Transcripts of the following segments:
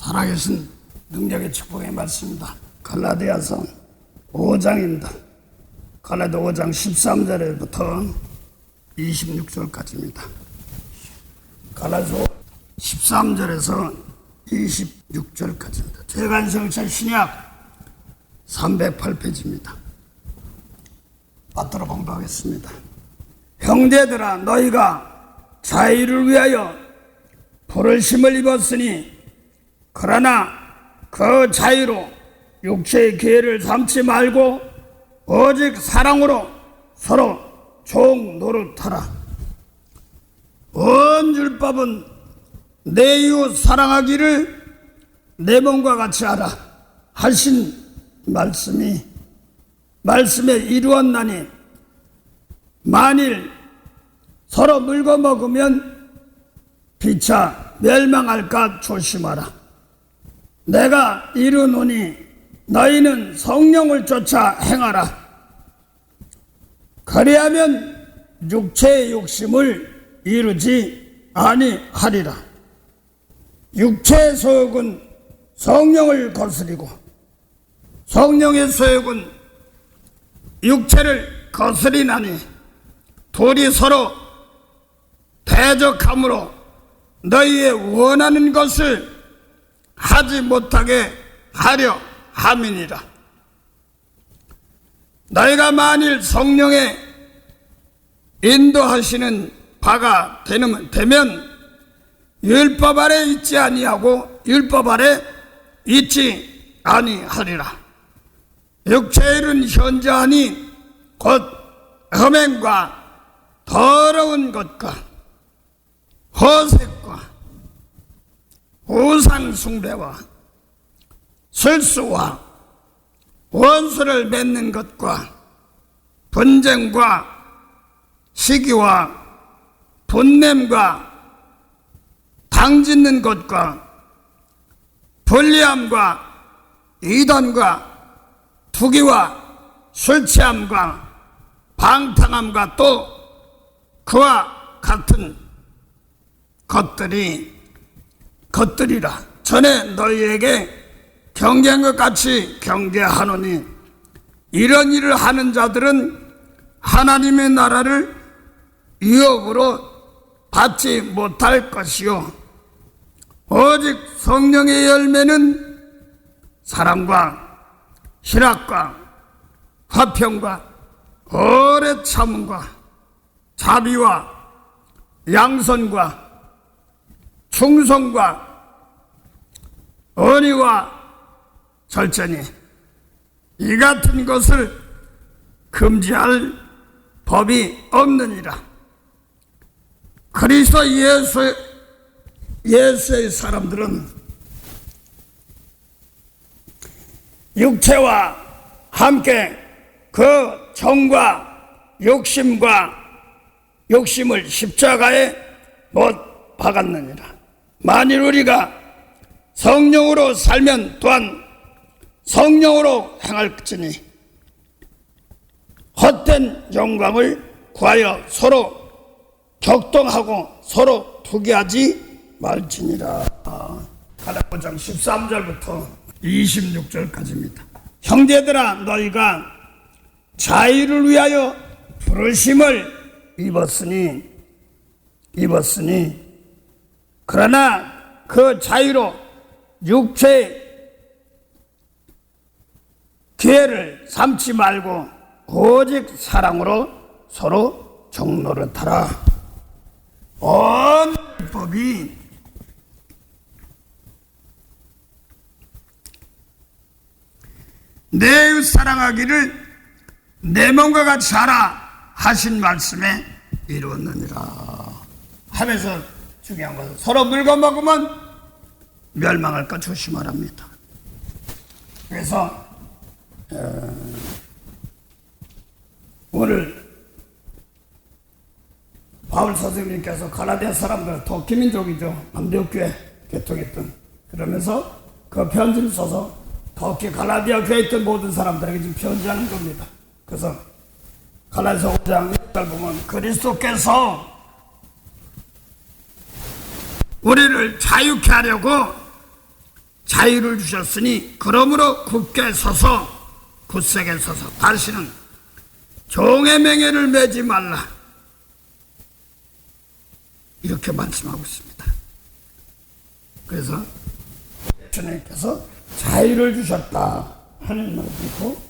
살아계신 능력의 축복의 말씀입니다. 갈라디아서 5장입니다. 갈라디아 5장 13절부터 26절까지입니다. 갈라디아 13절에서 26절까지입니다. 재간성찰 신약 308페이지입니다. 받들어 공부하겠습니다. 형제들아, 너희가 자유를 위하여 부르심을 입었으니 그러나 그 자유로 육체의 기회를 삼지 말고 오직 사랑으로 서로 종 노릇하라. 온 율법은 내 이웃 사랑하기를 내 몸과 같이 하라 하신 말씀에 이루었나니 만일 서로 물고 먹으면 피차 멸망할까 조심하라. 내가 이르노니 너희는 성령을 쫓아 행하라. 그리하면 육체의 욕심을 이루지 아니하리라. 육체의 소욕은 성령을 거스리고 성령의 소욕은 육체를 거스리나니 둘이 서로 대적함으로 너희의 원하는 것을 하지 못하게 하려 함이니라. 너희가 만일 성령의 인도하시는 바가 되면 율법 아래 있지 아니하고 율법 아래 있지 아니하리라. 육체의 일은 현저하니 곧 흠행과 더러운 것과 허색과 우상 숭배와 술수와 원수를 맺는 것과 분쟁과 시기와 분냄과 당짓는 것과 불리함과 이단과 투기와 술취함과 방탕함과 또 그와 같은 것들이라. 전에 너희에게 경계한 것 같이 경계하노니 이런 일을 하는 자들은 하나님의 나라를 유업으로 받지 못할 것이요 오직 성령의 열매는 사랑과 희락과 화평과 오래 참음과 자비와 양선과 충성과 언의와 절제니 이 같은 것을 금지할 법이 없느니라. 그리스도 예수의 사람들은 육체와 함께 그 정과 욕심을 십자가에 못 박았느니라. 만일 우리가 성령으로 살면 또한 성령으로 행할지니 헛된 영광을 구하여 서로 격동하고 서로 투기하지 말지니라. 갈라디아 5장 13절부터 26절까지입니다. 형제들아, 너희가 자유를 위하여 부르심을 입었으니 그러나 그 자유로 육체의 기회를 삼지 말고 오직 사랑으로 서로 종노릇하라. 온 법이 내 이웃 사랑하기를 내 몸과 같이 하라 하신 말씀에 이루었느니라 하면서 중요한 것은 서로 물고 먹으면 멸망할까 조심하랍니다. 그래서 오늘 바울 선생님께서 갈라디아 사람들 터키민족이죠. 안디옥교회 개통했던 그러면서 그 편지를 써서 터키 갈라디아 교회에 있던 모든 사람들에게 지금 편지하는 겁니다. 그래서 갈라디아서 5장 1절 보면 그리스도께서 우리를 자유케 하려고 자유를 주셨으니 그러므로 굳게 서서 굳세게 서서 다시는 종의 맹해를 매지 말라 이렇게 말씀하고 있습니다. 그래서 주님께서 자유를 주셨다 하는 말도 있고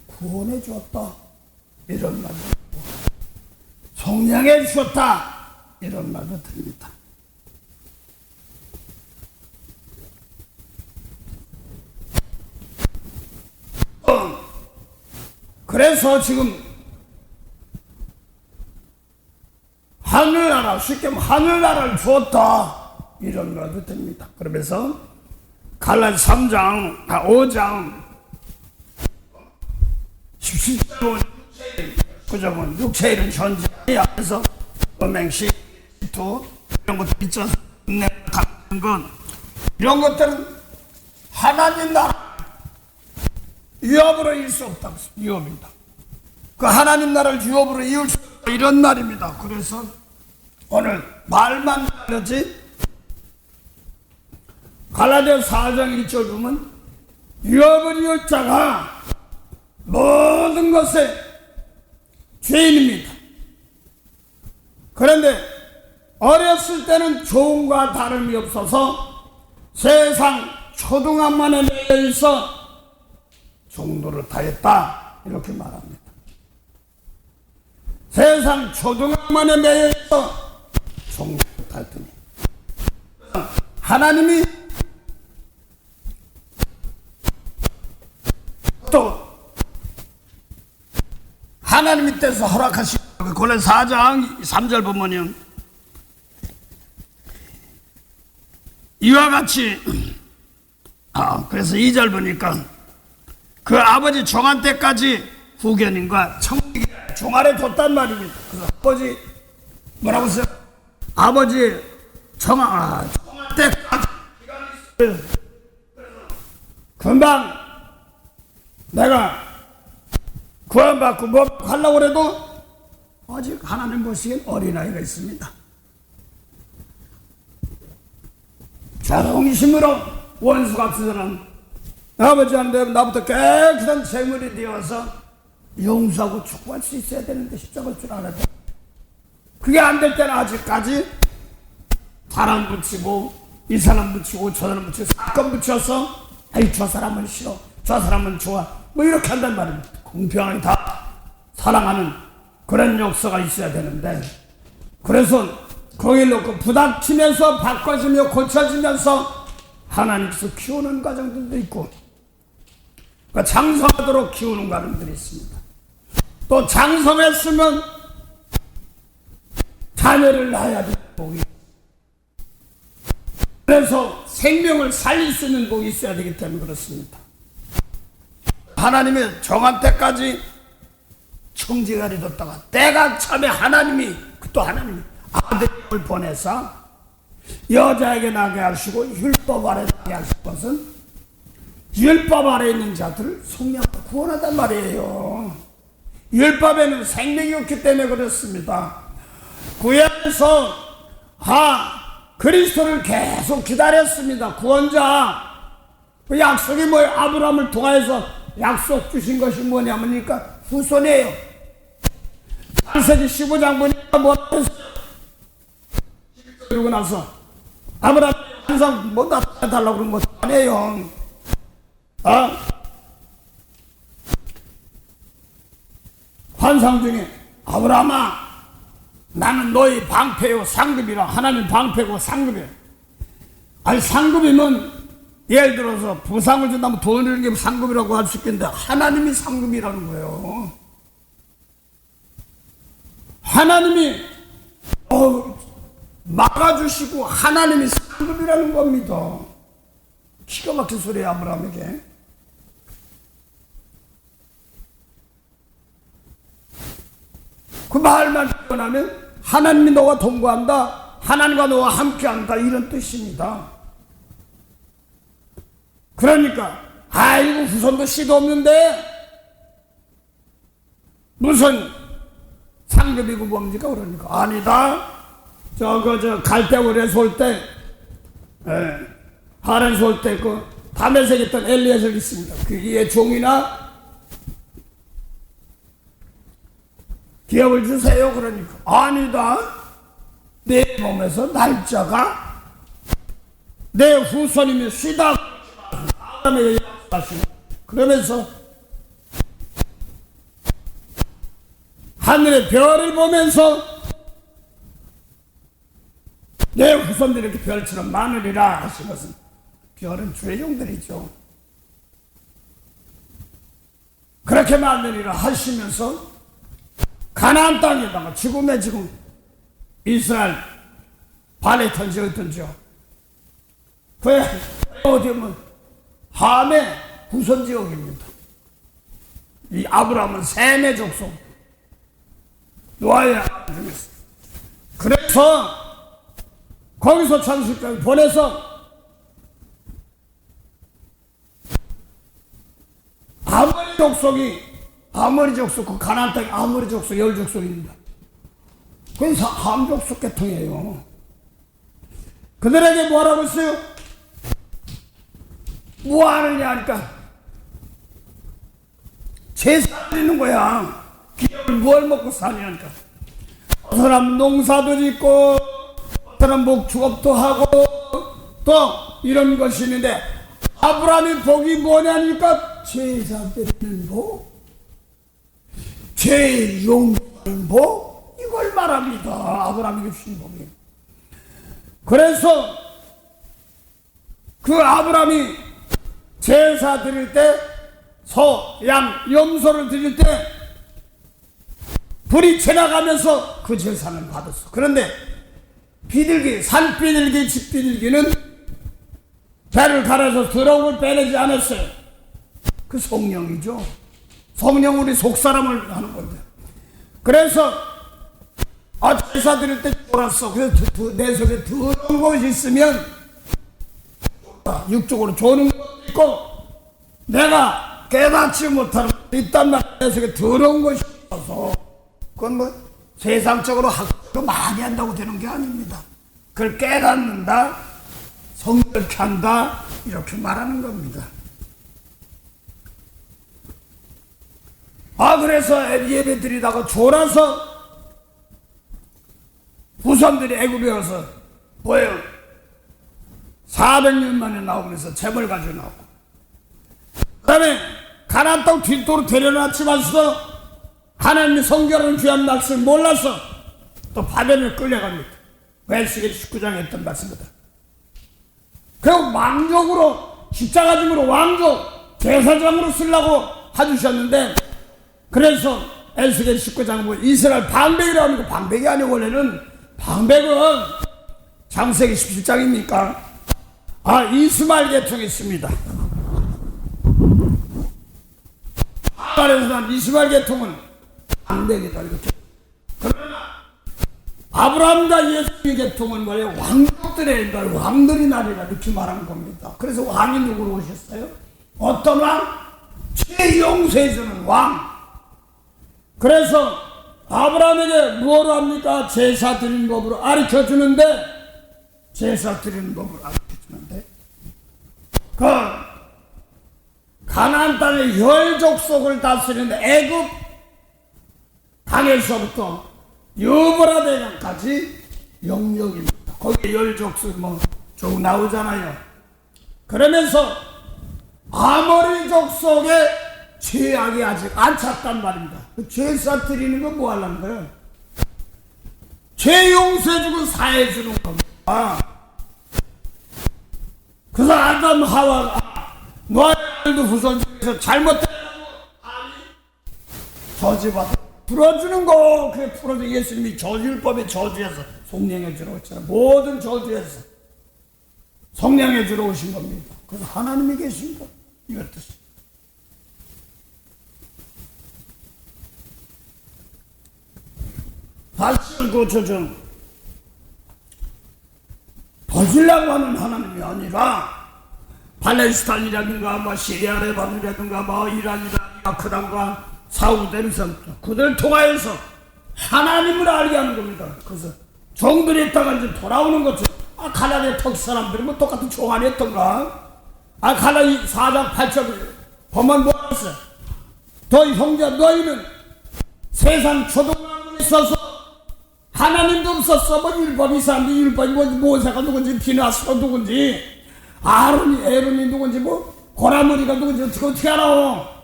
구원해 주었다 이런 말도 있고 성령해 주셨다 이런 말도 듭니다. 그래서 지금 하늘나라, 쉽게 말하면 하늘나라를 주었다 이런 말도 됩니다. 그러면서 갈라디 3장, 5장 17절 9절은 육체일은 현재 앞에서 범행시, 또 이런 것들 있죠. 같은 건 이런 것들은 하나님 나라 유업으로 이을 수 없다고 했습니다. 유업입니다. 그 하나님 나라를 유업으로 이을 수 없다 이런 말입니다. 그래서 오늘 말만 다르지 갈라디아 4장 1절 보면 유업을 이을 자가 모든 것의 죄인입니다. 그런데 어렸을 때는 종과 다름이 없어서 세상 초등학만에 매여 있어 종로를 다했다 이렇게 말합니다. 세상 초등학만에 매여 있어 종로를 다했더니 하나님이 또 하나님이 뜻에서 허락하신 고린도 4장 3절 보면요 이와 같이 그래서 2절 보니까 그 아버지 종한 때까지 후견인과 청지기 종아래 뒀단 말입니다. 그래서 아버지 뭐라고 했어요? 아버지 종한 때까지 금방 내가 구원받고 뭐 하려고 해도 아직 하나님 보시기엔 어린아이가 있습니다. 자동심으로 원수 같은 사람 아버지한테 나부터 깨끗한 재물이 되어서 용서하고 축복할 수 있어야 되는데 십자가일 줄 알아도 그게 안 될 때는 아직까지 사람 붙이고 이 사람 붙이고 저 사람 붙이고 사건 붙여서 아이 저 사람은 싫어 저 사람은 좋아 뭐 이렇게 한단 말입니다. 공평하게 다 사랑하는 그런 역사가 있어야 되는데 그래서 거기를 놓고 부닥치면서 바꿔지며 고쳐지면서 하나님께서 키우는 과정들도 있고 그러니까 장성하도록 키우는 과정들이 있습니다. 또 장성했으면 자녀를 낳아야 되는 복이 그래서 생명을 살릴 수 있는 복이 있어야 되기 때문에 그렇습니다. 하나님의 정한 때까지 청지가리 뒀다가 때가 참에 하나님이 또 하나님이 아들을 보내서 여자에게 나게 하시고 율법 아래 나게 하실 것은 율법 아래 있는 자들을 속량하고 구원하단 말이에요. 율법에는 생명이 없기 때문에 그렇습니다. 구약에서 그리스도를 계속 기다렸습니다. 구원자. 그 약속이 뭐예요? 아브라함을 통하여서 약속 주신 것이 뭐냐면니까 후손이에요. 창세기 15장 보니까 뭐 그러고 나서 아브라함 항상 뭐 나타내달라고 그런 것도 아니에요. 환상 중에 아브라함아 나는 너희 방패요 상급이라 하나님 방패고 상급이에요. 아니 상급이면 예를 들어서 보상을 준다면 돈을 주는 게 상급이라고 할 수 있겠는데 하나님이 상급이라는 거예요. 하나님이 막아주시고 하나님이 상급이라는 겁니다. 기가 막힌 소리예요. 아브라함에게. 그 말만 듣고 나면 하나님이 너와 동거한다 하나님과 너와 함께한다 이런 뜻입니다. 그러니까 아이고 후손도 씨도 없는데 무슨 상급이고 뭡니까 그러니까 아니다. 저 갈대굴에서 올 때 하나님 볼 때 그 담에색 있던 엘리야셀이 있습니다. 그의 종이나 기업을 주세요. 그러니까 아니다. 내 몸에서 날짜가 내 후손이면 쉬다 다음에 그러면서 하늘의 별을 보면서 내 후손들이 이렇게 별처럼 많으리라 하신 것은 별은 주의 종들이죠. 그렇게 많으리라 하시면서 가나안 땅에다가 지금의 지금 이스라엘 발에 던지었던지요. 그에 어디 보면 함의 후손 지역입니다. 이 아브라함은 셈의 족속, 노아의 아들 중에서. 그래서 거기서 창세기를 보내서 아모리 족속, 그 가나안 땅 아모리 족속, 열 족속입니다. 그래서 함 족속 계통이에요. 그들에게 뭐라고 했어요? 뭐 하느냐 하니까 제사 드리는 거야. 기업을 뭘 먹고 사냐니까. 어떤 사람 농사도 짓고 어떤 사람 목축업도 하고 또 이런 것이 있는데 아브라함의 복이 뭐냐니까 제사 드리는 복, 죄 용서하는 복, 이걸 말합니다. 아브라함에게 주신 복이. 그래서 그 아브라함이 제사 드릴 때 소, 양, 염소를 드릴 때 불이 지나가면서 그 제사는 받았어. 그런데 비둘기, 산 비둘기, 집 비둘기는 배를 갈아서 더러움을 빼내지 않았어요. 그 성령이죠. 성령 우리 속사람을 하는 건데. 그래서 제사 드릴 때 돌았어. 그래서 내 속에 더러운 것이 있으면 육적으로 좋은 것도 있고 내가 깨닫지 못하는 것도 있단 말이야. 내 속에 더러운 것이 있어서 그건 뭐 세상적으로 학교 많이 한다고 되는 게 아닙니다. 그걸 깨닫는다, 성결케 한다, 이렇게 말하는 겁니다. 그래서 예배 드리다가 졸아서 후손들이 애굽에 와서 뭐예요? 400년 만에 나오면서 재물 가지고 나오고 그 다음에 가나안 땅 뒷도로 데려놨지만서 하나님의 성결한 귀한 말씀을 몰라서 또 바벨을 끌려갑니다. 에스겔 19장에 했던 말씀입니다. 그리고 왕족으로 십자가짐으로 왕족 제사장으로 쓰려고 해주셨는데 그래서 에스겔 19장 뭐 이스라엘 방백이라고 하는 거 방백이 아니고 원래는 방백은 창세기 17장입니까? 이스마엘 계통이 있습니다. 하나님에서 이스마엘 계통은 방백이다 이렇게. 그러나 아브라함과 예수의 계통은 뭐예요? 왕족들의 날, 왕들이 날이라 이렇게 말하는 겁니다. 그래서 왕이 누구로 오셨어요? 어떤 왕? 최용세해주는 왕. 그래서 아브라함에게 뭐로 합니까? 제사 드리는 법으로 가르쳐주는데 제사 드리는 법으로 가르쳐주는데 그 가나안 땅의 열 족속을 다스리는 애굽 강에서부터 유브라데강까지 영역입니다. 거기 열 족속 쭉 나오잖아요. 그러면서 아모리 족속의 죄악이 아직 안 찼단 말입니다. 그 제사 드리는 건 뭐 하려는 거예요? 죄 용서해주고 사해주는 겁니다. 그래서 아담 하와가 노아의 후손 중에서 잘못되라고 저주받아 풀어주는 거. 그래 풀어줘. 예수님이 저주율법에 저주해서 성령에 주러 오셨잖아요. 모든 저주에서 성령에 주러 오신 겁니다. 그래서 하나님이 계신 거 이걸 뜻이. 발심을 고쳐줘 버리려고 하는 하나님이 아니라 팔레스타인이라든가 시리아 레바논이라든가 이란이라든가 이라크라든가 사우디에서 그들 통하여서 하나님을 알게 하는 겁니다. 그래서 종들이 있다가 이제 돌아오는 것처럼 가나안의 턱 사람들이 뭐 똑같은 종안이 했던가? 가나안 4장 8절 보면 뭐였어? 너 형제 너희는 세상 초등학교에 있어서 하나님도 없었어. 뭐 율법이 사람들이 율법이 모세가 누군지 비나스가 누군지 에론이 누군지 뭐 고라머리가 누군지 어떻게 알아?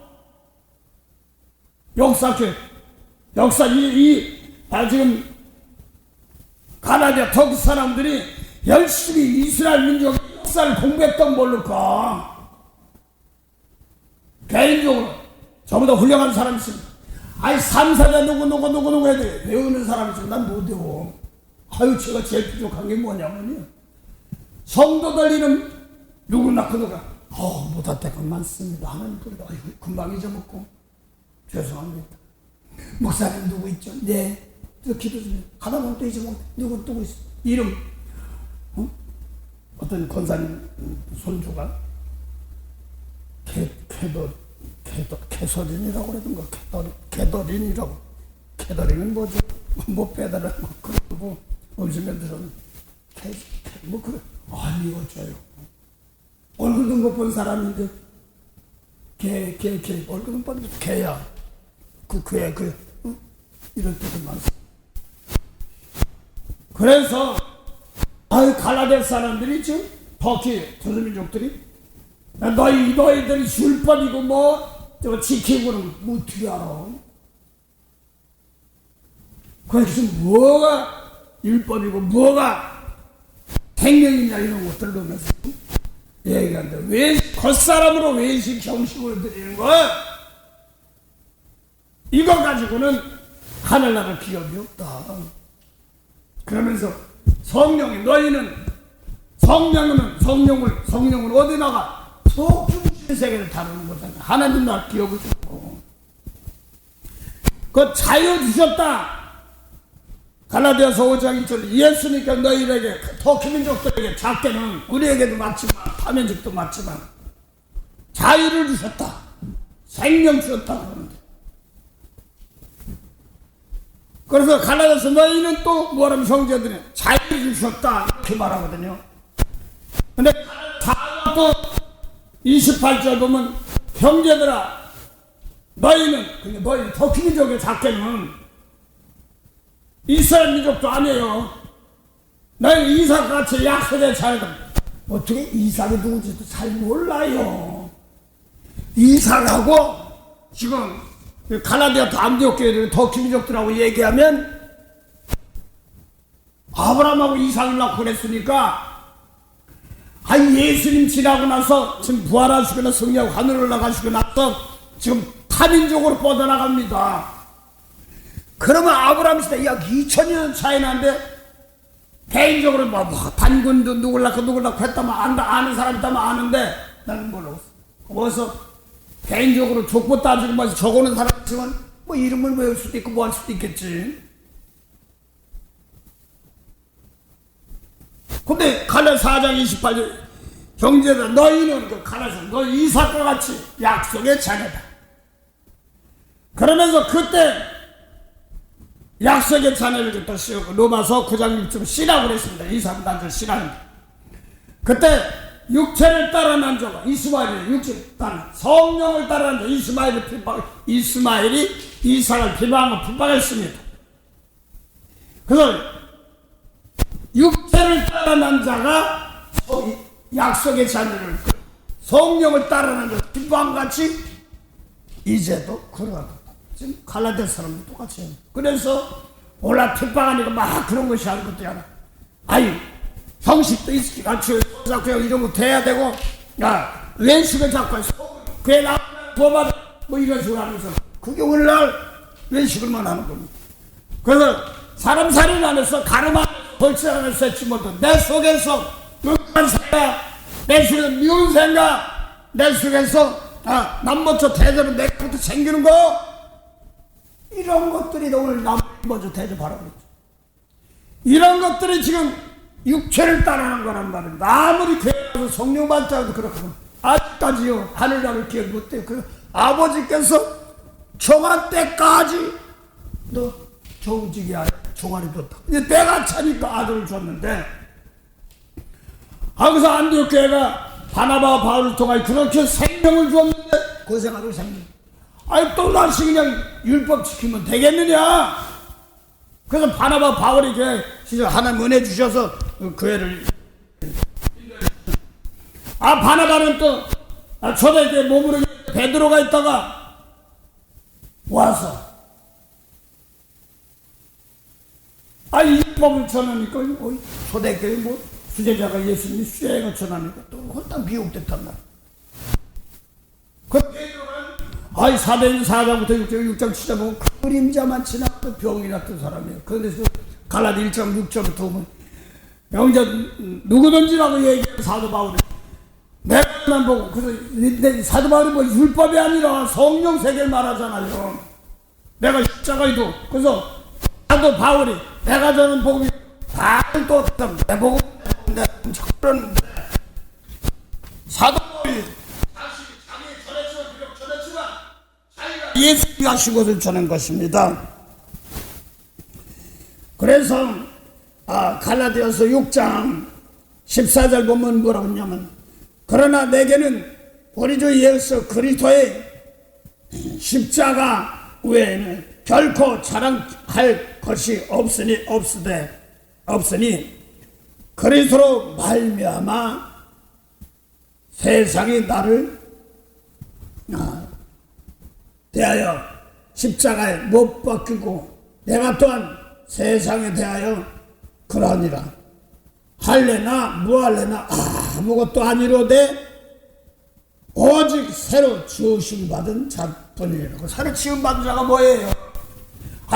지금 가나안 턱 사람들이 열심히 이스라엘 민족의 역사를 공부했던 모를까? 개인적으로 저보다 훌륭한 사람이 있습니다. 3사자 누구 해야 돼. 외우는 사람이 있으면 난 못 외워. 제가 제일 부족한 게 뭐냐면요. 성도들 이름 누구나 누가 못할 때가 많습니다. 하나님 부르다 금방 잊어먹고 죄송합니다. 목사님 누구 있죠? 네. 저 기도 좀 해. 하다 보면 또 잊어먹고 누구 있어? 이름 어떤 권사님 손주가 캐서린이라고 그러던가 캐더린이라고. 캐더린은 뭐죠? 뭐 빼달라고 그러고 음식면 들어는 뭐 그래. 이거 줘요. 얼굴 든 것 본 사람인데 개 얼굴은 뻔히 개야. 이런 뜻이 많습니다. 그래서 갈라데 사람들이 지금 터키 조선민족들이 너희들이 율법이고 뭐 지키고는 뭐 어떻게 알아? 그래서 뭐가 율법이고 뭐가 생명이냐 이런 것들을 보면서 얘기한다. 왜 겉사람으로 외식 형식으로 드리는 거야? 이거 가지고는 하늘나라 기업이 없다. 그러면서 너희는 성령을 어디 나가? 속중신 세계를 다루는 거잖아. 하나님 나라 기업을 주고 그 자유 주셨다. 갈라디아서 5장 1절 예수니까 너희에게 터키 민족들에게 작게는 우리에게도 맞지만 타민족도 맞지만 자유를 주셨다. 생명 주셨다. 그래서 갈라디아서 너희는 또 뭐라면 형제들은 자유를 주셨다 이렇게 말하거든요. 근데 또 28절 보면 형제들아 너희 터키 민족의 작게는 이스라엘 민족도 아니에요. 너희는 이삭같이 약속의 자녀다. 어떻게 이삭이 누군지도 잘 몰라요. 이삭하고 지금 갈라디아 안디옥 교회를 터키 민족들하고 얘기하면 아브라함하고 이삭을 낳고 그랬으니까 예수님 지나고 나서 지금 부활하시거나 성령 하늘을 올라가시고 나서 지금 타민족으로 뻗어나갑니다. 그러면 아브라함 시대 약 2000년 차이 나는데 개인적으로 단군도 누굴 낳고 했다면 아는 사람 있다면 아는데 나는 몰랐어. 거기서 개인적으로 족보 따지고 적어놓은 사람 있으면 이름을 외울 수도 있고 뭐 할 수도 있겠지. 근데 갈라디아 4장 28절 형제들 너희는 갈라디아서 이삭과 같이 약속의 자녀다. 그러면서 그때 약속의 자녀를 또 씌우고 로마서 9장 6절 씨라고 그랬습니다. 이삭 단절 씨라는 그때 육체를 따라난 자가 이스마엘이 육체를 따라 성령을 따라난 자 이스마엘이 이삭을 비방하고 비방했습니다. 그래서 육체를 따라난 자가 약속의 자녀를 성령을 따라난 자 비방같이 이제도 그러하다. 지금 갈라디아 사람도 똑같이 해요. 그래서 올라 핍박하니까 그런 것이 아닌 것도 아니라 형식도 있기 같이 이런 것도 해야 되고 왼식을 잡고 그에 나 부어받아 이런 식으로 하면서 그게 오늘날 왼식을만 하는 겁니다. 그래서 사람 살인 안에서 가늠한 벌칙 안에서 했지 못해 내 속에서 끔찍한 생각 내 속에서 미운 생각 내 속에서 남모처 대접은 내부터 챙기는 거 이런 것들이 오늘 먼저 대접하라고 그랬죠. 이런 것들이 지금 육체를 따르는 거란 말입니다. 아무리 교회에서 성령 받자도 그렇거든. 아직까지요 하늘나라를 기억 못해요. 그 아버지께서 정한 때까지 너 정직이 아니야 종아리 뒀다. 이제 때가 차니까 아들을 줬는데 그래서 안디옥 교회가 바나바와 바울을 통하여 그렇게 생명을 주었는데 고생하고 생명. 또다시 그냥 율법 지키면 되겠느냐? 그래서 바나바 바울이 진짜 하나님 은혜 주셔서 교회를 바나바는 또 초대교회 몸으로 베드로가 있다가 와서 율법을 전하니까 초대교회 수제자가 예수님이 수제가 전하니까 또 홀딱 미혹됐단 말이야. 그 베드로는 사도행 4장부터 6장 7장 보면 그림자만 지나고 병이 났던 사람이에요. 그래서 갈라디 1장 6절부터 보면 영자 누구든지라고 얘기하는 사도 바울이 내가만 보고 그래서 사도 바울이 율법이 아니라 성령 세계를 말하잖아요. 내가 십자가에도 그래서 사도 바울이 내가 저는 복음이 다른 또 내 복음 내 그런 사도 바울이 자기 전했지만 비록 전했지만 자기가 예수님이 하신 것을 전한 것입니다. 그래서 갈라디아서 6장 14절 보면 뭐라고 했냐면 그러나 내게는 우리 주 예수 그리스도의 십자가 외에는 결코 자랑할 것이 없으니 그리스도로 말미암아 세상이 나를 대하여 십자가에 못 박히고 내가 또한 세상에 대하여 그러하니라. 할래나 무할래나 아무것도 아니로되 오직 새로 지으심받은 자뿐이라고. 새로 지음받은 자가 뭐예요?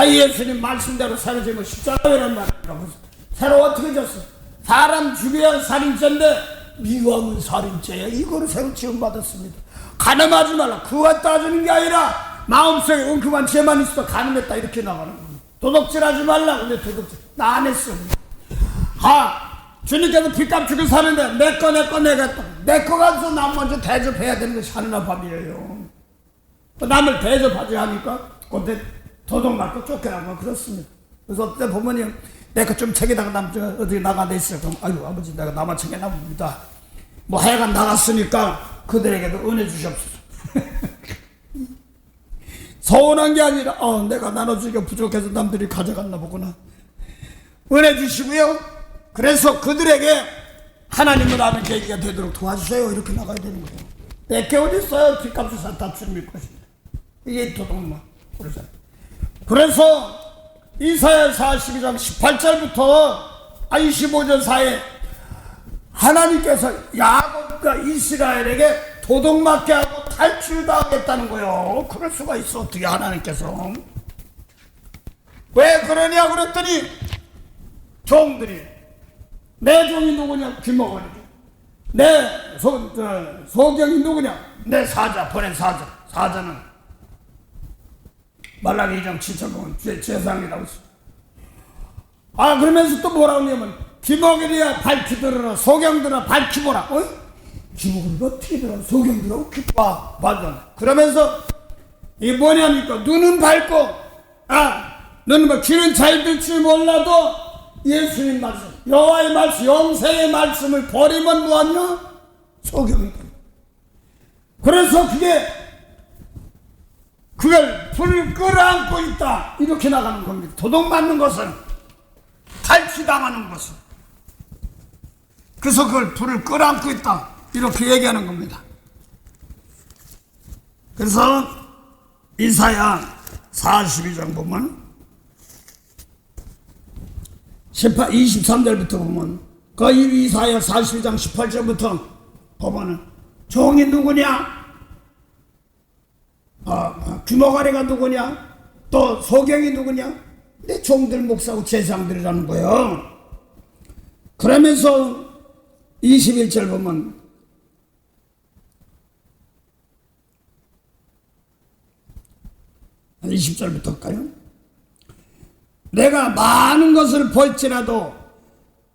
예수님 말씀대로 새로 지으면 십자가란 말이라고. 새로 어떻게 졌어? 사람 죽여야 살인죄인데 미워하면 살인죄야. 이거를 새로 지음받았습니다. 가늠하지 말라. 그와 따지는 게 아니라 마음속에 엉큼한 죄만 있어도 가늠했다 이렇게 나가는 겁니다. 도둑질하지 말라. 근데 도둑질 나 안 했어. 주님께서 빚값 주고 사는데 내거 내가 내거 가서 남 먼저 대접해야 되는 것이 하늘나 밥이에요. 남을 대접하지 하니까 그때 도둑 맞고 쫓겨나고 그렇습니다. 그래서 어때 보면요 내거 좀 챙기다가 남 어디 나가 돼 있어요. 그럼 아이고 아버지 내가 나만 챙겨나 봅니다. 하여간 나갔으니까 그들에게도 은혜 주시옵소서. 서운한 게 아니라 내가 나눠주기가 부족해서 남들이 가져갔나 보구나. 은혜 주시고요. 그래서 그들에게 하나님을 아는 계기가 되도록 도와주세요. 이렇게 나가야 되는 거예요. 내게 어디 있어요? 빚값을 다 주님일 것입니다. 이게 도둑만. 그래서 이사야 42장 18절부터 25절 사이에 하나님께서 야곱과 이스라엘에게 도둑맞게 하고 탈출당하겠다는 거예요. 그럴 수가 있어. 어떻게 하나님께서. 왜 그러냐 그랬더니 종들이 내 종이 누구냐? 귀머거리. 내 소경이 누구냐? 내 사자, 보낸 사자. 사자는 말라기 2장 7절 보면 제사장이라고 했어. 그러면서 또 뭐라고 하냐면 귀머거리야 밝히 들어라. 소경들아 밝히 보라. 귀머거리가 어떻게 들어? 소경들아 어떻게 봐? 맞아. 그러면서 이게 뭐냐니까 눈은 밝고 눈은 귀는 잘 들지 몰라도 예수님 말씀, 여호와의 말씀, 영생의 말씀을 버리면 뭐하냐? 소경이다. 그래서 그걸 불을 끌어안고 있다. 이렇게 나가는 겁니다. 도둑 맞는 것은, 탈취당하는 것은. 그래서 그걸 불을 끌어안고 있다. 이렇게 얘기하는 겁니다. 그래서 이사야 42장 보면 23절부터 보면 그 이사야 42장 18절부터 보면은 종이 누구냐? 귀머거리가 누구냐? 또 소경이 누구냐? 내 종들 목사하고 제사장들이라는 거예요. 그러면서 21절 보면 한 20절부터 할까요? 내가 많은 것을 볼지라도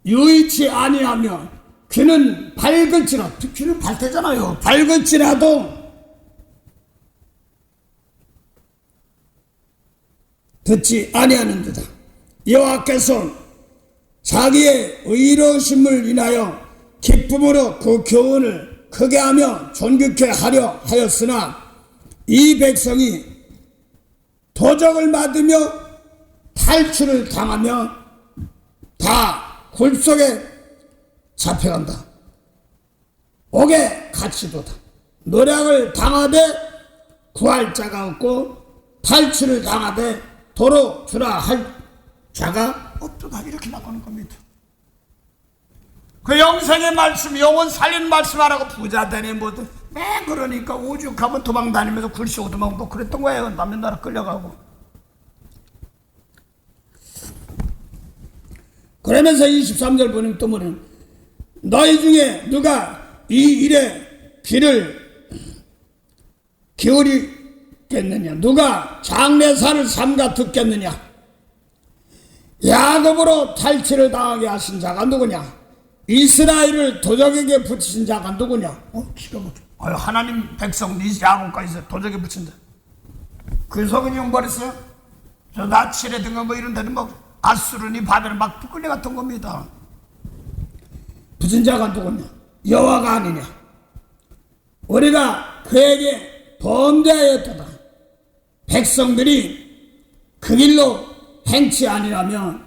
유의치 아니하며 귀는 밝을지라도, 귀는 밝대잖아요. 밝을지라도 듣지 아니하는도다. 여호와께서 자기의 의로우심을 인하여 기쁨으로 그 교훈을 크게 하며 존귀케 하려 하였으나 이 백성이 도적을 맞으며 탈출을 당하며 다 굴속에 잡혀간다. 옥에 갇히도다. 노략을 당하되 구할 자가 없고 탈출을 당하되 도로 주라 할 자가 없도다. 이렇게 나오는 겁니다. 그 영생의 말씀, 영혼 살리는 말씀 하라고 부자 되니 뭐든 매 그러니까 오죽하면 도망 다니면서 굴시고 도망고 그랬던 거예요. 남의 나라 끌려가고. 그러면서 23절 보면 또 뭐는 너희 중에 누가 이 일에 귀를 기울이겠느냐? 누가 장례사를 삼가 듣겠느냐? 야곱으로 탈취를 당하게 하신 자가 누구냐? 이스라엘을 도적에게 붙이신 자가 누구냐? 기가 막혀. 하나님 백성 네 야곱까지 도적에 붙인다. 그 속은 용벌했어요? 저 나칠에든가 뭐 이런 데는 막 아수르니 바벨은 막 끌려갔던 겁니다. 붙인 자가 누구냐? 여호와가 아니냐? 우리가 그에게 범죄하였도다. 백성들이 그 길로 행치 아니라면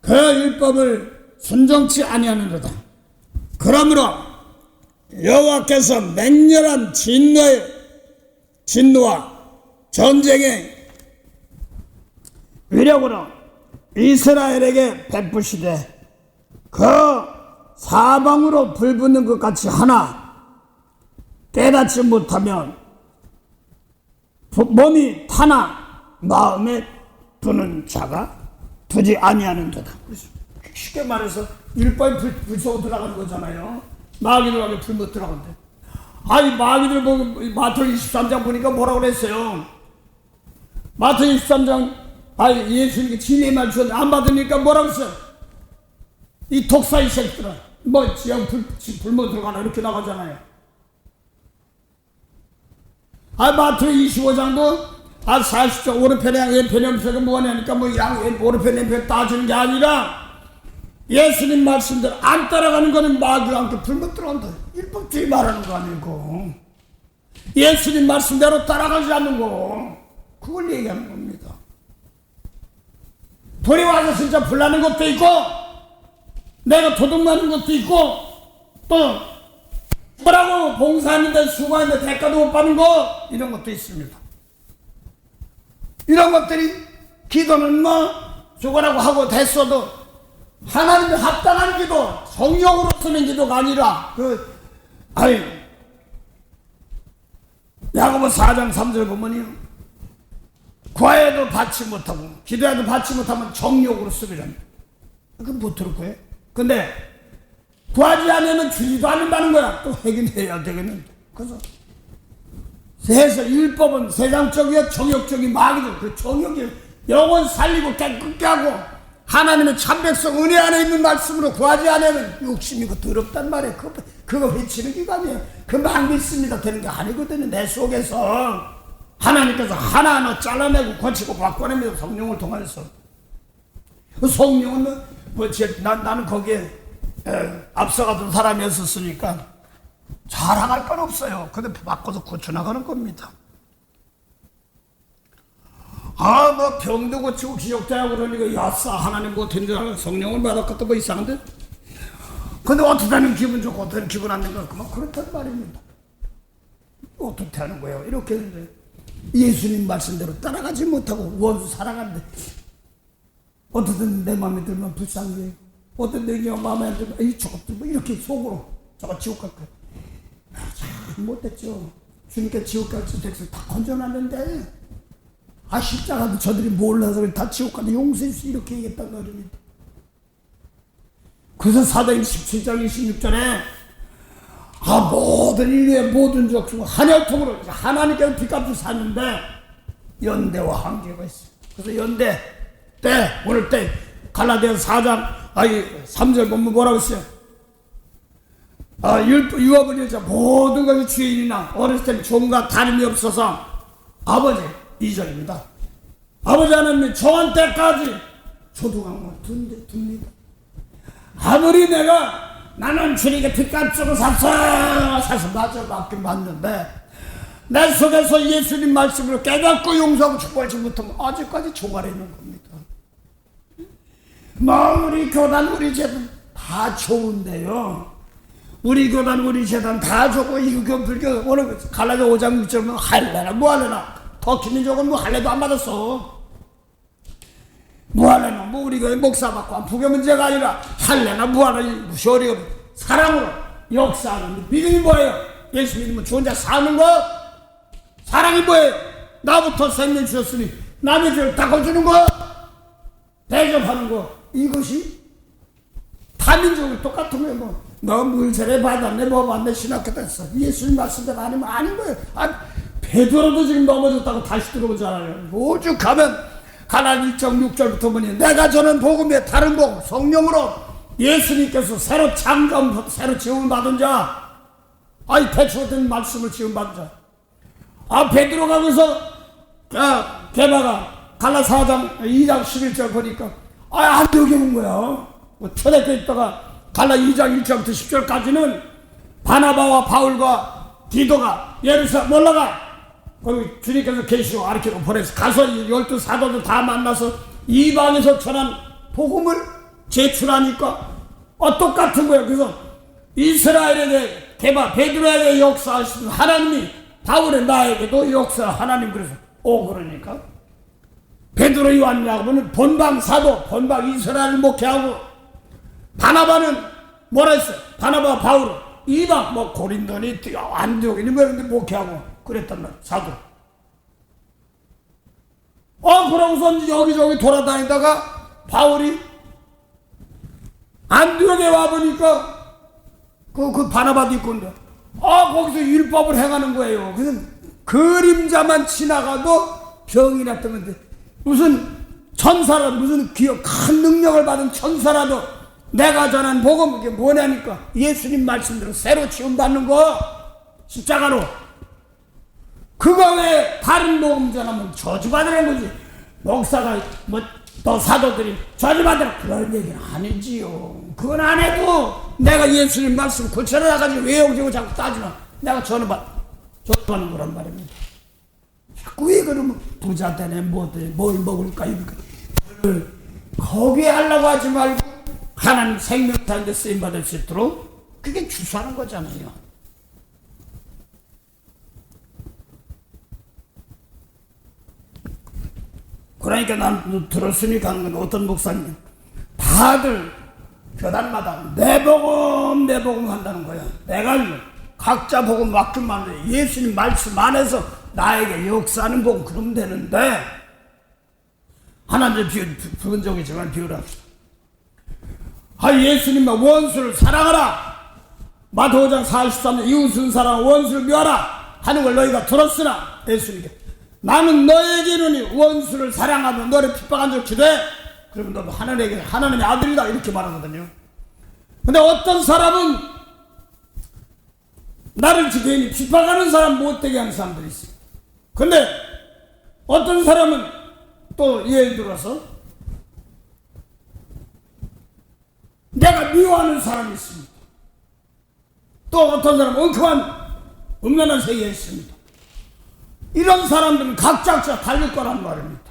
그 율법을 순종치 아니하느니라. 그러므로 여호와께서 맹렬한 진노와 전쟁의 위력으로 이스라엘에게 베푸시되 그 사방으로 불붙는 것 같이 하나 깨닫지 못하면 몸이 타나 마음에 두는 자가 두지 아니하는도다. 쉽게 말해서 율법이 불 쏘고 들어가는 거잖아요. 마귀들하고 불 못 들어간대. 아니 마귀들 보고 마태복음 23장 보니까 뭐라고 그랬어요? 마태복음 23장 예수님께 진리만 주었는데 안 받으니까 뭐라고 했어요? 이 독사 이 새끼들아 뭐 지금 불 못 들어가나 이렇게 나가잖아요. 마태복음 25장도 40장 오른편에 왼편에 음색은 뭐냐니까 뭐 오른편에 왼편 따지는 게 아니라 예수님 말씀대로 안 따라가는 거는 마귀와 함께 불못 들어간다. 율법주의 말하는 거 아니고 예수님 말씀대로 따라가지 않는 거 그걸 얘기하는 겁니다. 불이 와서 진짜 불나는 것도 있고 내가 도둑맞는 것도 있고 또 뭐라고 봉사하는데 수고하는데 대가도 못 받는 거 이런 것도 있습니다. 이런 것들이 기도는 뭐 죽으라고 하고 됐어도 하나님의 합당한 기도, 성령으로 쓰는 기도가 아니라 야고보 4장 3절 보면요, 구하여도 받지 못하고 기도해도 받지 못하면 정욕으로 쓰기랍니다. 그건 못 들을 거예요. 근데 구하지 않으면 주지도 않는다는 거야. 또 하긴 해야 되겠는. 그래서 율법은 세상적이요 정욕적인 마귀들, 그 정욕이 영혼 살리고 깨끗게 하고 하나님의 참백성 은혜 안에 있는 말씀으로 구하지 않으면 욕심이고 더럽단 말이에요. 그거 외치는 기간이에요. 그만 믿습니다 되는 게 아니거든요. 내 속에서 하나님께서 하나하나 잘라내고 고치고 바꿔냅니다. 성령을 통해서. 성령은 나는 거기에 앞서가던 사람이었으니까 자랑할 건 없어요. 근데 바꿔서 고쳐나가는 겁니다. 뭐 병도 고치고 기억자하고 그러니까 야싸 하나님 못한 줄 알고 성령을 받았겠다 뭐 이상한데? 근데 어떻게 하면 기분 좋고 어떻게 하면 기분 안 좋고 뭐 그렇단 말입니다. 어떻게 하는 거예요? 이렇게 했는데 예수님 말씀대로 따라가지 못하고 원수 사랑하는데 어떻든 내 마음에 들면 불쌍해, 어떤 내 마음에 안 들면 이 저것들 뭐 이렇게 속으로 저거 지옥 갈 거야. 참 못됐죠. 주님께 지옥 갈지 백성 다 건져놨는데 십자가도 저들이 몰라서 다 지옥 가도 용서해 주시 이렇게 얘기했단 말입니다. 그래서 사도행 17장 26절에 모든 인류의 모든 족속 한혈통으로 하나님께서 빚값을 샀는데 연대와 한계가 있어요. 그래서 연대 때 오늘 때 갈라디아서 4장 3절 보면 뭐라고 했어요? 유업을 여자 모든 것이 주인이나 어렸을 때는 종과 다름이 없어서 아버지 2절입니다. 아버지 하나님이 정한 때까지 초등학교 둡니다. 아무리 내가 나는 주님께 빚값 주고 사서 맞아 맞긴 맞는데 내 속에서 예수님 말씀으로 깨닫고 용서하고 축복하지 못하면 아직까지 종아리에 있는 겁니다. 우리 교단 우리 재단 다 좋은데요, 우리 교단 우리 재단 다 좋고 이거 불교 오늘 갈라디아 5장 6절은 할래나 뭐할래나 터키민족은 뭐 할래도 안 받았어. 뭐할래나 뭐 우리 교회 목사 받고 부교 문제가 아니라 할래나 뭐할래나 무시어리고 사랑으로 역사하는 믿음이 뭐예요? 예수 믿으면 주 혼자 사는 것. 사랑이 뭐예요? 나부터 생명 주셨으니 남의 죄를 닦아주는 거, 대접하는 거. 이것이 타민족이 똑같은 거예요. 뭐 너 물세례 받았네 뭐 받네 신학교 했어 예수님 말씀대로 아니면 아닌 거예요. 베드로도 지금 넘어졌다고 다시 들어오잖아요. 오죽하면 가나안 1장 6절부터 보니 내가 저는 복음에 다른 복음 성령으로 예수님께서 새로 창조함 새로 지음받은 자, 대초된 말씀을 지음받은 자. 베드로가 거기서 게다가 갈라디아 4장 2장 11절 보니까 안되게 온 거야. 초대교회 있다가 갈라디아 2장 1절부터 10절까지는 바나바와 바울과 디도가 예루살렘 올라가 거기 주님께서 계시고 아르키로 보내서 가서 12 사도들 다 만나서 이방에서 전한 복음을 제출하니까 똑같은 거예요. 그래서 이스라엘에게 베드로에게 역사하시는 하나님이 바울의 나에게도 역사 하나님 그래서 그러니까 베드로 요한 야고보는 본방 사도 본방 이스라엘을 목회하고 바나바는 뭐라 했어요? 바나바 바울은 이방 고린도니 안디옥이니 이런데 목회하고 그랬단 말이에요. 사도. 그러고서 여기저기 돌아다니다가 바울이 안디옥에 와보니까 그 바나바도 있고 있는데 거기서 율법을 행하는 거예요. 그래서 그림자만 지나가도 병이 났다는데 무슨 천사라도 무슨 귀여 큰 능력을 받은 천사라도 내가 전한 복음 이게 뭐냐니까 예수님 말씀대로 새로 지음받는 거 십자가로. 그거 왜 다른 복음 전하면 저주받으라는 거지. 목사가 또 사도들이 저주받으라 그런 얘기는 아니지요. 그건 안 해도 내가 예수님 말씀 고쳐나가지고 외우고 자꾸 따지나 내가 저주받는 거란 말입니다. 자꾸 왜 그러면 부자 되네 뭐 되네 뭘 먹을까 이럴까 거기에 하려고 하지 말고 하나님 생명사인데 쓰임받을 수 있도록 그게 주소하는 거잖아요. 그러니까 난 들었으니까 하는 건 어떤 목사님 다들 교단마다 내 복음 한다는 거야. 내가 각자 복음 맡기만 해. 예수님 말씀 안에서 나에게 역사하는 복음 그러면 되는데 하나님 부분적이지만 비유합시다. 예수님은 원수를 사랑하라. 마태오 5장 43절 이웃을 사랑하라 원수를 미워하라 하는 걸 너희가 들었으나 예수님께 나는 너에게 이르니 원수를 사랑하면 너를 핍박한 적 주되 그러면 너도 하나님의 아들이다 이렇게 말하거든요. 근데 어떤 사람은 나를 괜히 핍박하는 사람 못되게 하는 사람들이 있어요. 근데 어떤 사람은 또 예를 들어서 내가 미워하는 사람이 있습니다. 또 어떤 사람은 엉큼한 음란한 세계에 있습니다. 이런 사람들은 각자 달릴 거란 말입니다.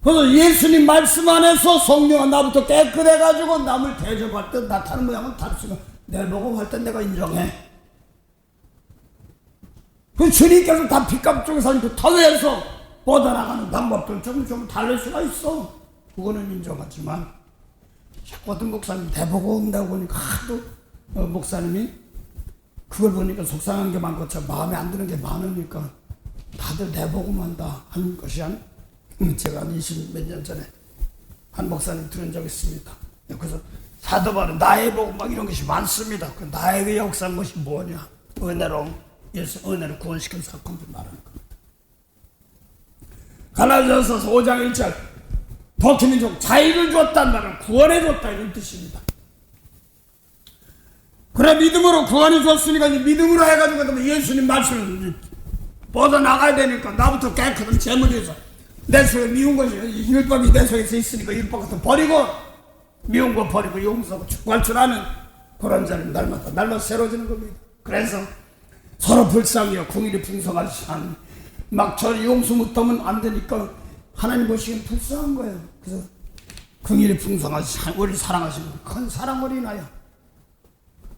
그래서 예수님 말씀 안에서 성령은 나부터 깨끗해가지고 남을 대접할 때 나타나는 모양은 다르지만 내 복음할 때 내가 인정해. 그 주님께서 다 빚값 쪽에서 그 터위에서 뻗어나가는 방법들 좀 다를 수가 있어. 그거는 인정하지만 어떤 목사님 대복음다고 보니까 하도 목사님이 그걸 보니까 속상한 게 많고 마음에 안 드는 게 많으니까 다들 대복음한다 하는 것이 제가 한 20몇 년 전에 한 목사님 들은 적이 있습니다. 그래서 사도 바울은 나의 복음 막 이런 것이 많습니다. 그 나에게 역사한 것이 뭐냐? 은혜로 은혜로 구원시킨 사건들 말하는 겁니다. 갈라디아서 5장 1절 터키민족 자유를 줬단 말은 구원해줬다 이런 뜻입니다. 그래 믿음으로 구원해 줬으니까 믿음으로 해가지고 예수님 말씀을 뻗어나가야 되니까 나부터 깨끗한 재물에서 내 속에 미운 것이 율법이 내 속에서 있으니까 율법 같은 버리고 미운 거 버리고 용서하고 축구할 줄 아는 그런 자는 날마다 새로워지는 겁니다. 그래서 서로 불쌍해요. 궁일이 풍성하지 않은 막 저 용수 못하면 안 되니까 하나님 보시기엔 불쌍한 거예요. 그래서 궁일이 풍성하지 않은 우리 사랑하시는 큰 사랑 어린아야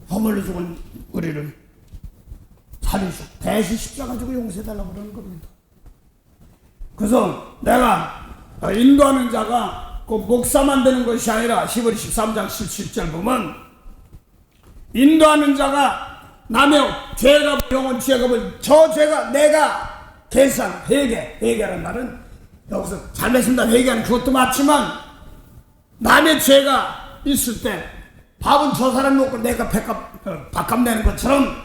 허물로 죽은 우리를 살리시고 대신 십자가 지고 용서해달라고 그러는 겁니다. 그래서 내가 인도하는 자가 그 목사만 되는 것이 아니라 히브리 13장 17절 보면 인도하는 자가 남의 죄가 영혼 죄값을 저 죄가 내가 계산 회개라는 말은 여기서 잘못했습니다 회개하는 그것도 맞지만 남의 죄가 있을 때 밥은 저 사람 먹고 내가 밥값 내는 것처럼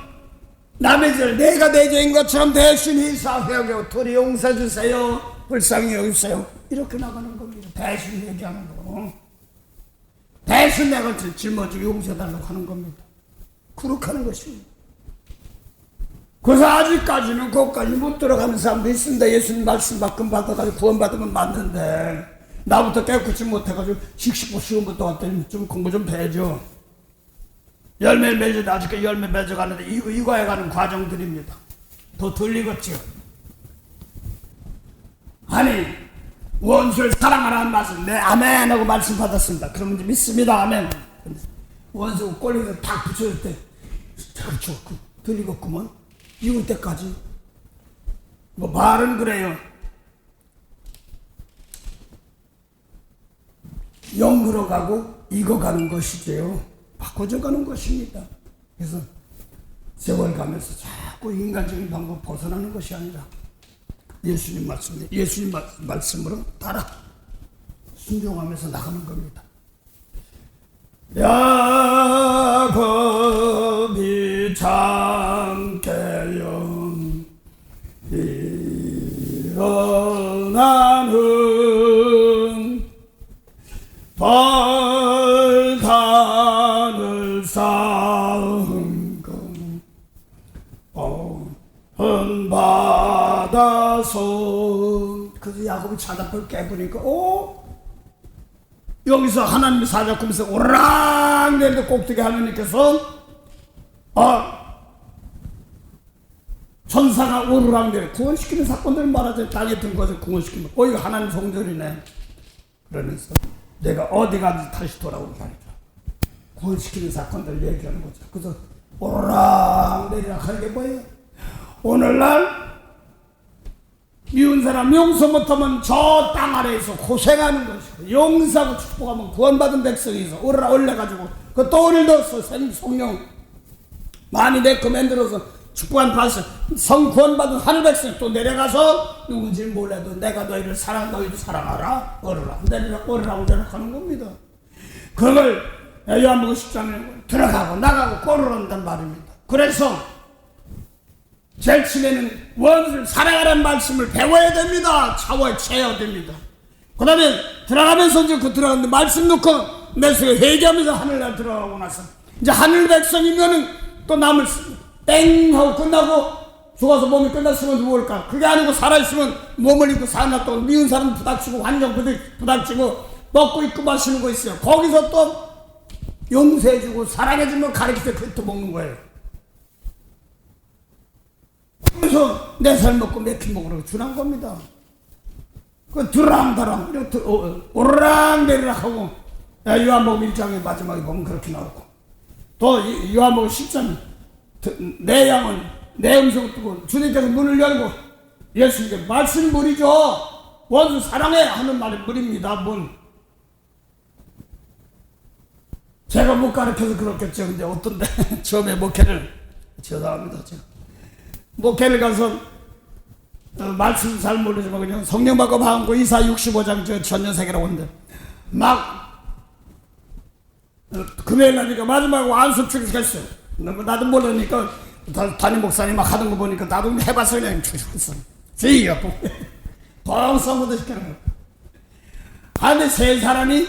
남의 죄를 내가 내 죄인 것처럼 대신 회개하고 도리 용서해 주세요 불쌍히 여기세요 이렇게 나가는 겁니다. 대신 회개하는 거 대신 내가 짊어지고 용서해달라고 하는 겁니다. 그렇게 하는 것입니다. 그래서 아직까지는 거기까지 못 들어가는 사람도 있습니다. 예수님 말씀 받금 받아가지고 구원받으면 맞는데 나부터 깨끗이 못해가지고 씩씩고 시험부터 왔더니 좀 공부 좀 해야죠. 열매를 맺어도 아직까지 열매 맺어가는데 이거 해가는 과정들입니다. 더 들리겠죠. 아니 원수를 사랑하라는 말씀 네 아멘 하고 말씀 받았습니다. 그러면 이제 믿습니다. 아멘. 원수 꼴리에서 딱 붙여줄 때 그렇죠. 들리겠구먼. 이럴 때까지 뭐 말은 그래요. 영으로가고 익어가는 것이죠. 바꿔져가는 것입니다. 그래서 세월 가면서 자꾸 인간적인 방법 벗어나는 것이 아니라 예수님 말씀으로 따라 순종하면서 나가는 겁니다. 야곱이 참게요 일어나는 벌단을 쌓은 건 바다서 그래서 야곱이 자다볼 깨보니까 여기서 하나님이 사자꾸면서 오르락 내리는데 꼭대기 하나님께서 천사가 오르락 내려 구원시키는 사건들 말하자 땅에 든 것을 구원시키면 이거 하나님 성전이네 그러면서 내가 어디 가든지 다시 돌아오게 하리라 구원시키는 사건들 얘기하는 거죠. 그래서 오르락 내리락 하는 게 뭐예요? 오늘날 미운 사람 용서 못하면 저 땅 아래에서 고생하는 것이고 용서하고 축복하면 구원받은 백성이서 올라가지고 그 또 오늘도 성령 많이 내거 만들어서 축복한 파스 성 구원받은 하늘 백성 또 내려가서 누군지 몰라도 내가 너희를 너희도 사랑하라 오르락 하는 겁니다. 그걸 요한복음 10장에 들어가고 나가고 꼬르른단 말입니다. 그래서 제일 처음에는 원수를 사랑하라는 말씀을 배워야 됩니다. 채워야 됩니다. 그 다음에 들어가면서 이제 들어가는데 말씀 놓고 내 속에 회개하면서 하늘날 들어가고 나서 이제 하늘 백성이면은 또 남을 땡 하고 끝나고 죽어서 몸이 끝났으면 누굴까? 그게 아니고 살아있으면 몸을 입고 사나 또 미운 사람 부닥치고 환경 부닥치고 먹고 입고 마시는 거 있어요. 거기서 또 용서해주고 사랑해주면 가르치때 그것도 먹는 거예요. 그래서 내 살 먹고 맥힌 먹으라고 주란 겁니다. 그 드랑드랑 이렇게 오르락 내리락 하고 요한복음 1장의 마지막에 보면 그렇게 나오고 또 요한복음 10장 내 양은 내 음성을 듣고 주님께서 문을 열고 예수님께 말씀 물이죠. 원수 사랑해 하는 말이 물입니다. 문. 제가 못 가르쳐서 그렇겠죠. 근데 어떤데 처음에 목회를 죄송합니다. 제가 목회를 가서 말씀 잘 모르지만 그냥 성령 받고 방고 이사 65장 저 전년세계라고 하는데 막 금요일 날이니까 마지막으로 안수축에서 했어요. 나도 모르니까 담임 목사님 막 하던 거 보니까 나도 해봐서 그냥 죽었어. 제이가 뻥싸움도 시키는 거야. 근데 세 사람이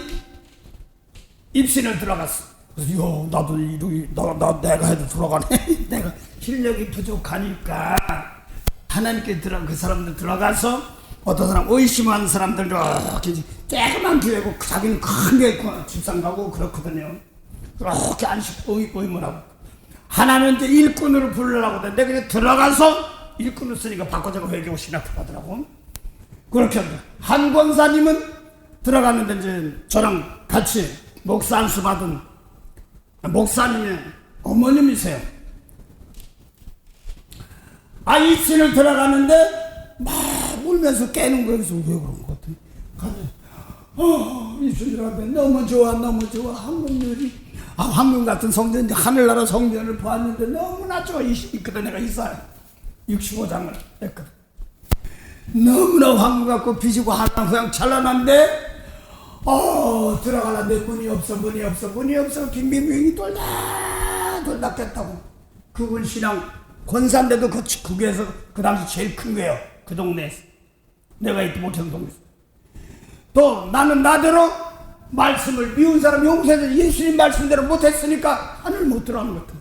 입신을 들어갔어. 그래서 나도 내가 해도 들어가네. 내가 실력이 부족하니까 하나님께 그 사람들 들어가서 어떤 사람 의심하는 사람들도 깨끗한 교회고 자기는 큰 교회 집상 가고 그렇거든요. 그렇게 안식 의문하고 하나는 이제 일꾼으로 부르려고 하는데 그냥 들어가서 일꾼을 쓰니까 바꿔자고 회개하고 신학하더라고. 그렇게 합니다. 한 권사님은 들어갔는데 이제 저랑 같이 목사 안수 받은 목사님의 어머님이세요. 입신을 들어가는데 막 울면서 깨는 거예요. 그래서 왜 그런 것 같아? 입신 들어갔는데 너무 좋아 한국 요리. 황금 같은 성전, 하늘나라 성전을 보았는데 너무나 좋아. 그때 내가 이사야 65장을 했거든. 너무나 황금 같고 비지고 하나 후양 찬란한데 들어가려는데 문이 없어. 김비명이 돌다 깼다고. 그분 신앙 권사인데도 그 교회에서 그 당시 제일 큰 거예요. 그 동네에서. 내가 이때 못하는 동네에서. 또 나는 나대로 말씀을 미운 사람 용서해서 예수님 말씀대로 못했으니까 하늘 못 들어가는 것 같아.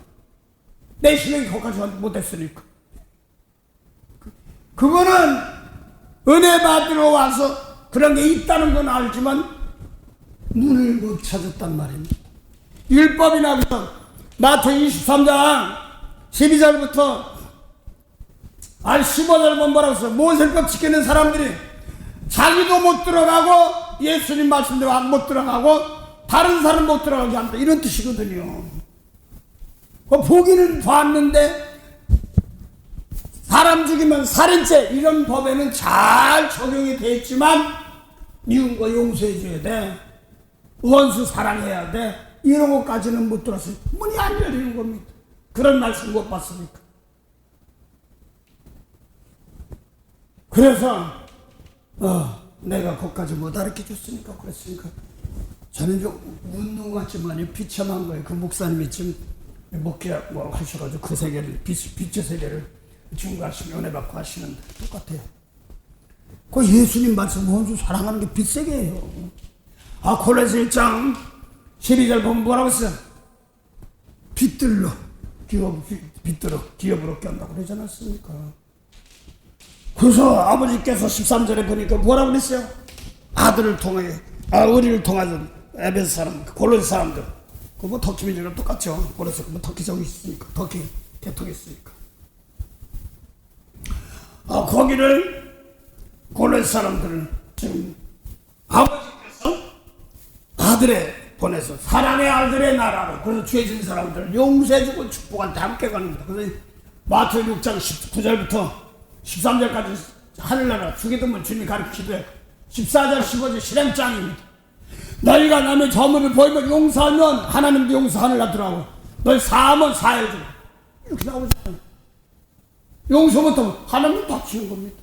내 실력이 거기까지 못했으니까. 그거는 은혜 받으러 와서 그런 게 있다는 건 알지만 문을 못 찾았단 말입니다. 율법이나 마태 23장 12절부터 15절 보면 뭐라고 써? 모세법 지키는 사람들이 자기도 못 들어가고 예수님 말씀대로 못 들어가고 다른 사람 못 들어가게 한다, 이런 뜻이거든요. 보기는 봤는데 사람 죽이면 살인죄 이런 법에는 잘 적용이 돼 있지만 미운 거 용서해 줘야 돼, 원수 사랑해야 돼, 이런 것까지는 못 들었어요. 문이 안 열리는 겁니다. 그런 말씀 못 봤으니까. 그래서 내가 거기까지 못 알게 줬으니까 그랬으니까 저는 좀 웃는 것 같지만 비참한 거예요. 그 목사님이 지금 목회 하셔가지고 그 세계를 빛의 세계를 중과하시면 은혜 받고 하시는데 똑같아요. 그 예수님 말씀 원수 사랑하는 게 빛세계예요. 골로새 1장 12절 보면 뭐라고 했어요? 빛들로 기업으로 껴한다고 그러지 않았습니까? 그래서 아버지께서 13절에 보니까 뭐라고 그랬어요? 아들을 통해 우리를 통해서 에베소 사람, 골로새 사람들, 그 뭐 터키 민족이랑 똑같죠. 골로새 뭐 터키족이 있으니까, 터키 대통이 있으니까. 거기를 골로새 사람들을 지금 아버지께서 아들에 보내서 사랑의 아들의 나라로, 그래서 죄진 사람들을 용서해주고 축복한테 함께 가는 거다. 그래서 마태 6장 19절부터 13절까지 하늘나라 주기도문 주님이 가르치되 14절 15절 실행장입니다. 너희가 남의 저물을 보이면 용서하면 하나님도 용서 하늘나라더라고. 너희 사하면 사해주고 이렇게 나오잖아요. 용서 못하면 하나님 닥치는 겁니다.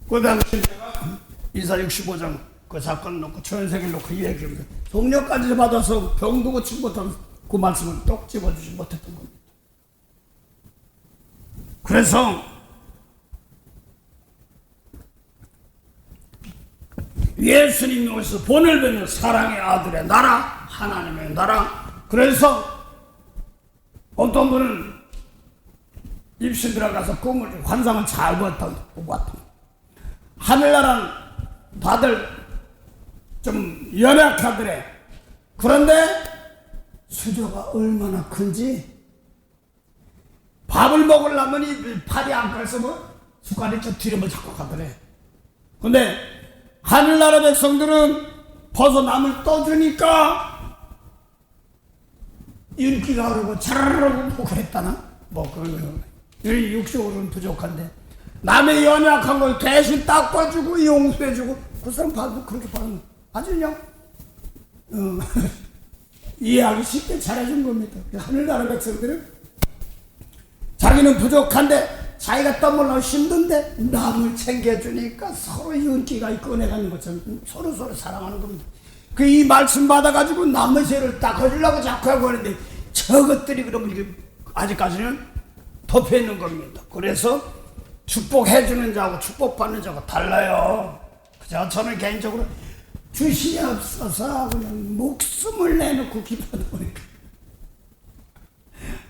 그 당시 제가 이사 65장 그 사건 놓고 천생을 놓고 얘기합니다. 동료까지 받아서 병도 고치지 못하면 그 말씀을 똑 집어주지 못했던 겁니다. 그래서 예수님이 오셔서 본을 베며 사랑의 아들의 나라, 하나님의 나라. 그래서 어떤 분은 입신 들어가서 꿈을, 환상을 잘 보았다. 하늘나라는 다들 좀 연약하더래. 그런데 수조가 얼마나 큰지 밥을 먹으려면 이 팔이 안 가서 숟갈이 좀 뒤로 잡고 가더래. 근데 하늘나라 백성들은 벗어남을 떠주니까 윤기가 흐르고 차르르고 그랬다나? 육식으로는 부족한데 남의 연약한 걸 대신 닦아주고 용서해주고 그 사람 봐도 그렇게 봐도 아주 그냥 이해하기 쉽게 잘해준 겁니다. 하늘나라 백성들은 자기는 부족한데 자기가 떠물러 힘든데 남을 챙겨주니까 서로 윤기가 있고 내가는 것처럼 서로 사랑하는 겁니다. 그 이 말씀 받아가지고 남의 죄를 닦아주려고 자꾸 하고 하는데 저것들이 그러면 이게 아직까지는 덮여있는 겁니다. 그래서 축복해주는 자하고 축복받는 자하고 달라요. 그저 저는 개인적으로 주시옵소서 그냥 목숨을 내놓고 기도하다 보니까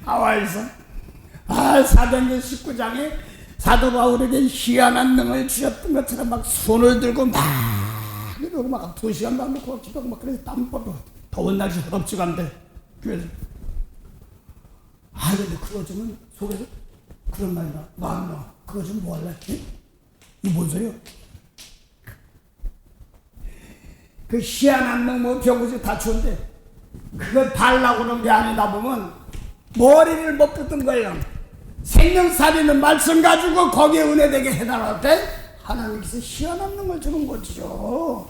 하와이에서 사도행전 19장에 사도 바울에게 희한한 능을 주셨던 것처럼 막 손을 들고 막 이러고 막 2시간 반 놓고 기도하고 막 그래서 땀 뻘고 더운 날씨 허겁지겁한데 교회에서. 근데 그거 좀 속에서 그런 말이 나. 마음 나. 그거 좀 뭐 할래? 이거 뭔 소리야? 그 희한한 뭐 병구지 다 좋은데 그걸 바르려고 그러는 게 아니다 보면 머리를 못 붙은 거예요. 생명살리는 말씀 가지고 거기에 은혜되게 해달할 때 하나님께서 희한한 놈을 주는 거죠.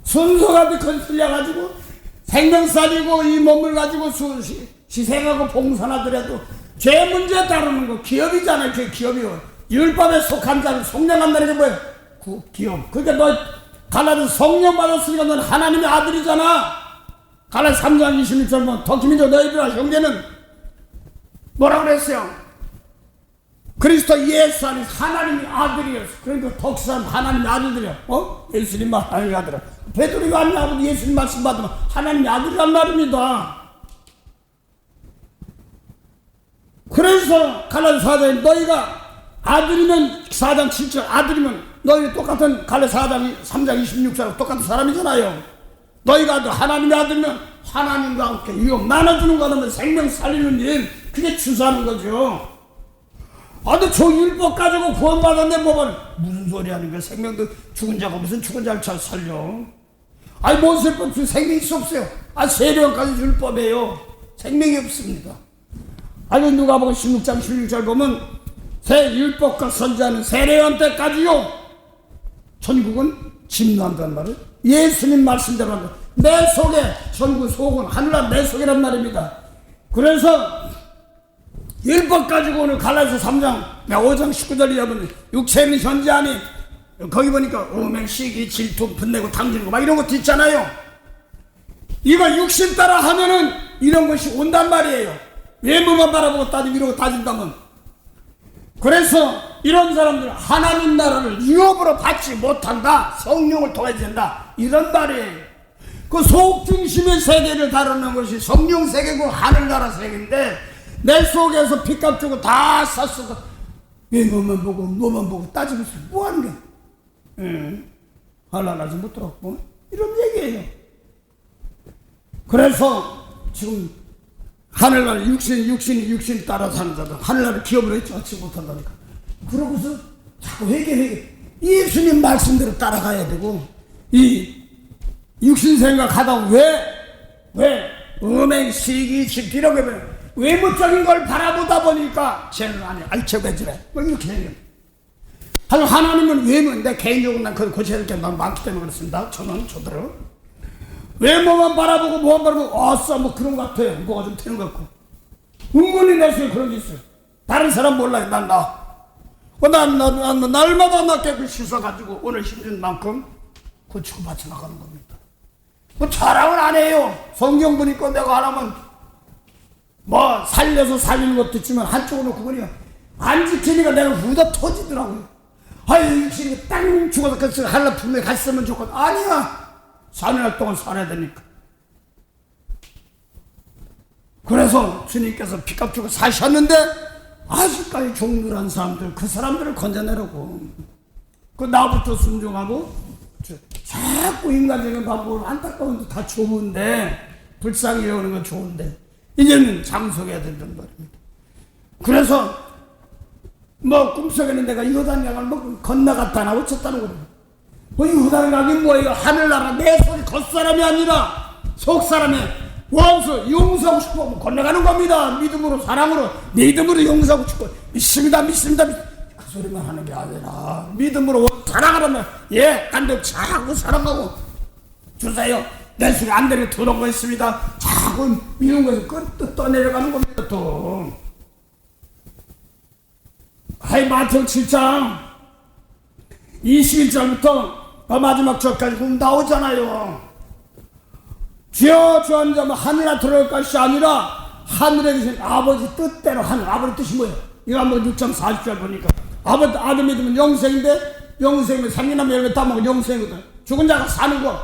순서가 건슬려가지고 생명살리고 이 몸을 가지고 희생하고 봉선하더라도 죄 문제 다루는 거 기업이잖아요. 그게 기업이요. 율법에 속한 자를 속량한다는 게 뭐예요? 그 기업. 그러니까 너 갈라디 성령 받았으니까 넌 하나님의 아들이잖아. 갈라디 3장 26절 보면 더 김민조 너희들아 형제는 뭐라고 그랬어요? 그리스도 예수 안에 하나님의 아들이었어. 그러니까 덕산 하나님의 아들들이야. 예수님 하나님의 아들이야. 베드로가 아니라고 예수님 말씀 받으면 하나님의 아들이란 말입니다. 그래서 갈라디 4장에 너희가 아들이면 4장 7절 아들이면 너희 똑같은 갈라디 4장 3장 26절 똑같은 사람이잖아요. 너희가 하나님의 아들이면 하나님과 함께 이거 나눠주는 거는 생명 살리는 일 그게 주사하는 거죠. 근데 저 율법 가지고 구원받았는데 뭐가 무슨 소리 하는 거야. 생명도 죽은 자가 무슨 죽은 자를 잘 살려. 모세법 생명이 있어 없어요. 세례원까지 율법이에요. 생명이 없습니다. 누가복음 16장 16절 보면 새 율법과 선지자는 세례원 때까지요 천국은 침노한다는 말을 예수님 말씀대로 한다. 내 속에 천국 속은 하늘나라 내 속이란 말입니다. 그래서 율법 가지고 오늘 갈라디아서 3장 5장 19절 이하면 육체는 현재하니 거기 보니까 오맹 시기 질투 분내고 당기는 거 막 이런 것도 있잖아요. 이거 육신 따라 하면은 이런 것이 온단 말이에요. 외모만 바라보고 따지고 이러고 따진다면. 그래서 이런 사람들은 하나님 나라를 유업으로 받지 못한다. 성령을 통해 된다. 이런 말이에요. 그 속중심의 세계를 다루는 것이 성령 세계고 하늘나라 세계인데 내 속에서 핏값 주고 다 샀어서 외모만 보고 뭐만 보고 따지고 있어. 뭐 하는 거야? 하나나지 못 들었고 이런 얘기예요. 그래서 지금 하늘나라 육신이 따라 사는 자들 하늘나라 기업을 해치 못한다니까. 그러고서 자꾸 회개 예수님 말씀대로 따라가야 되고 이 육신 생각하다 왜 음행 시기 질투 이런 거 외모적인 걸 바라보다 보니까 쟤는 아니 알체배지래 뭐 이렇게 해요. 하나님은 외모 내 개인적으로 난 그걸 고쳐야 될 게 많기 때문에 그렇습니다. 저들은 외모만 바라보고 뭐만 바라보고 뭐 그런 것 같아요. 뭐가 좀 되는 것 같고 은근히 내 속에 그런 게 있어요. 다른 사람 몰라요. 날마다 나 깨끗이 씻어가지고 오늘 힘든 만큼 고치고 받쳐 나가는 겁니다. 뭐 자랑을 안 해요. 성경 보니까 내가 안 하면 뭐 살려서 살리는 것도 있지만 한쪽으로 그거냐 안 지키니까 내가 후다 터지더라고요. 육신이 땅 죽어서 그래서 하늘나라 분명히 같이 쓰면 좋거든. 아니야. 4년 동안 살아야 되니까. 그래서 주님께서 피값 주고 사셨는데 아직까지 종들한 사람들 그 사람들을 건져내라고. 그 나부터 순종하고 자꾸 인간적인 방법으로 안타까운데 다 좋은데 불쌍히 여기는 건 좋은데 이제는 장속해야 된다는 말입니다. 그래서 뭐 꿈속에는 내가 요단강을 뭐 건너갔다나 어쨌다는 거예요. 요단을 가기 뭐예요? 하늘나라 내 속이 겉사람이 아니라 속사람의 원수 용서하고 싶어 건너가는 겁니다. 믿음으로 사랑으로 믿음으로 용서하고 싶어 믿습니다. 그 소리만 하는 게 아니라 믿음으로 사랑하라면 간덕 자꾸 사랑하고 주세요. 내 속에 안 되게 들어온 거 있습니다. 자꾸 미운 것을 끄떡 떠내려가는 겁니다. 또 마태복음 7장 21절부터 마지막 절까지 보면 나오잖아요. 주여 주한 자면 하늘에 들어올 것이 아니라 하늘에 계신 아버지 뜻대로 하는 아버지 뜻이 뭐예요? 이거 한번 6장 40절 보니까 아들 믿으면 영생인데 영생이면 생기나면 열매 따먹으면 영생이거든. 죽은 자가 사는 거.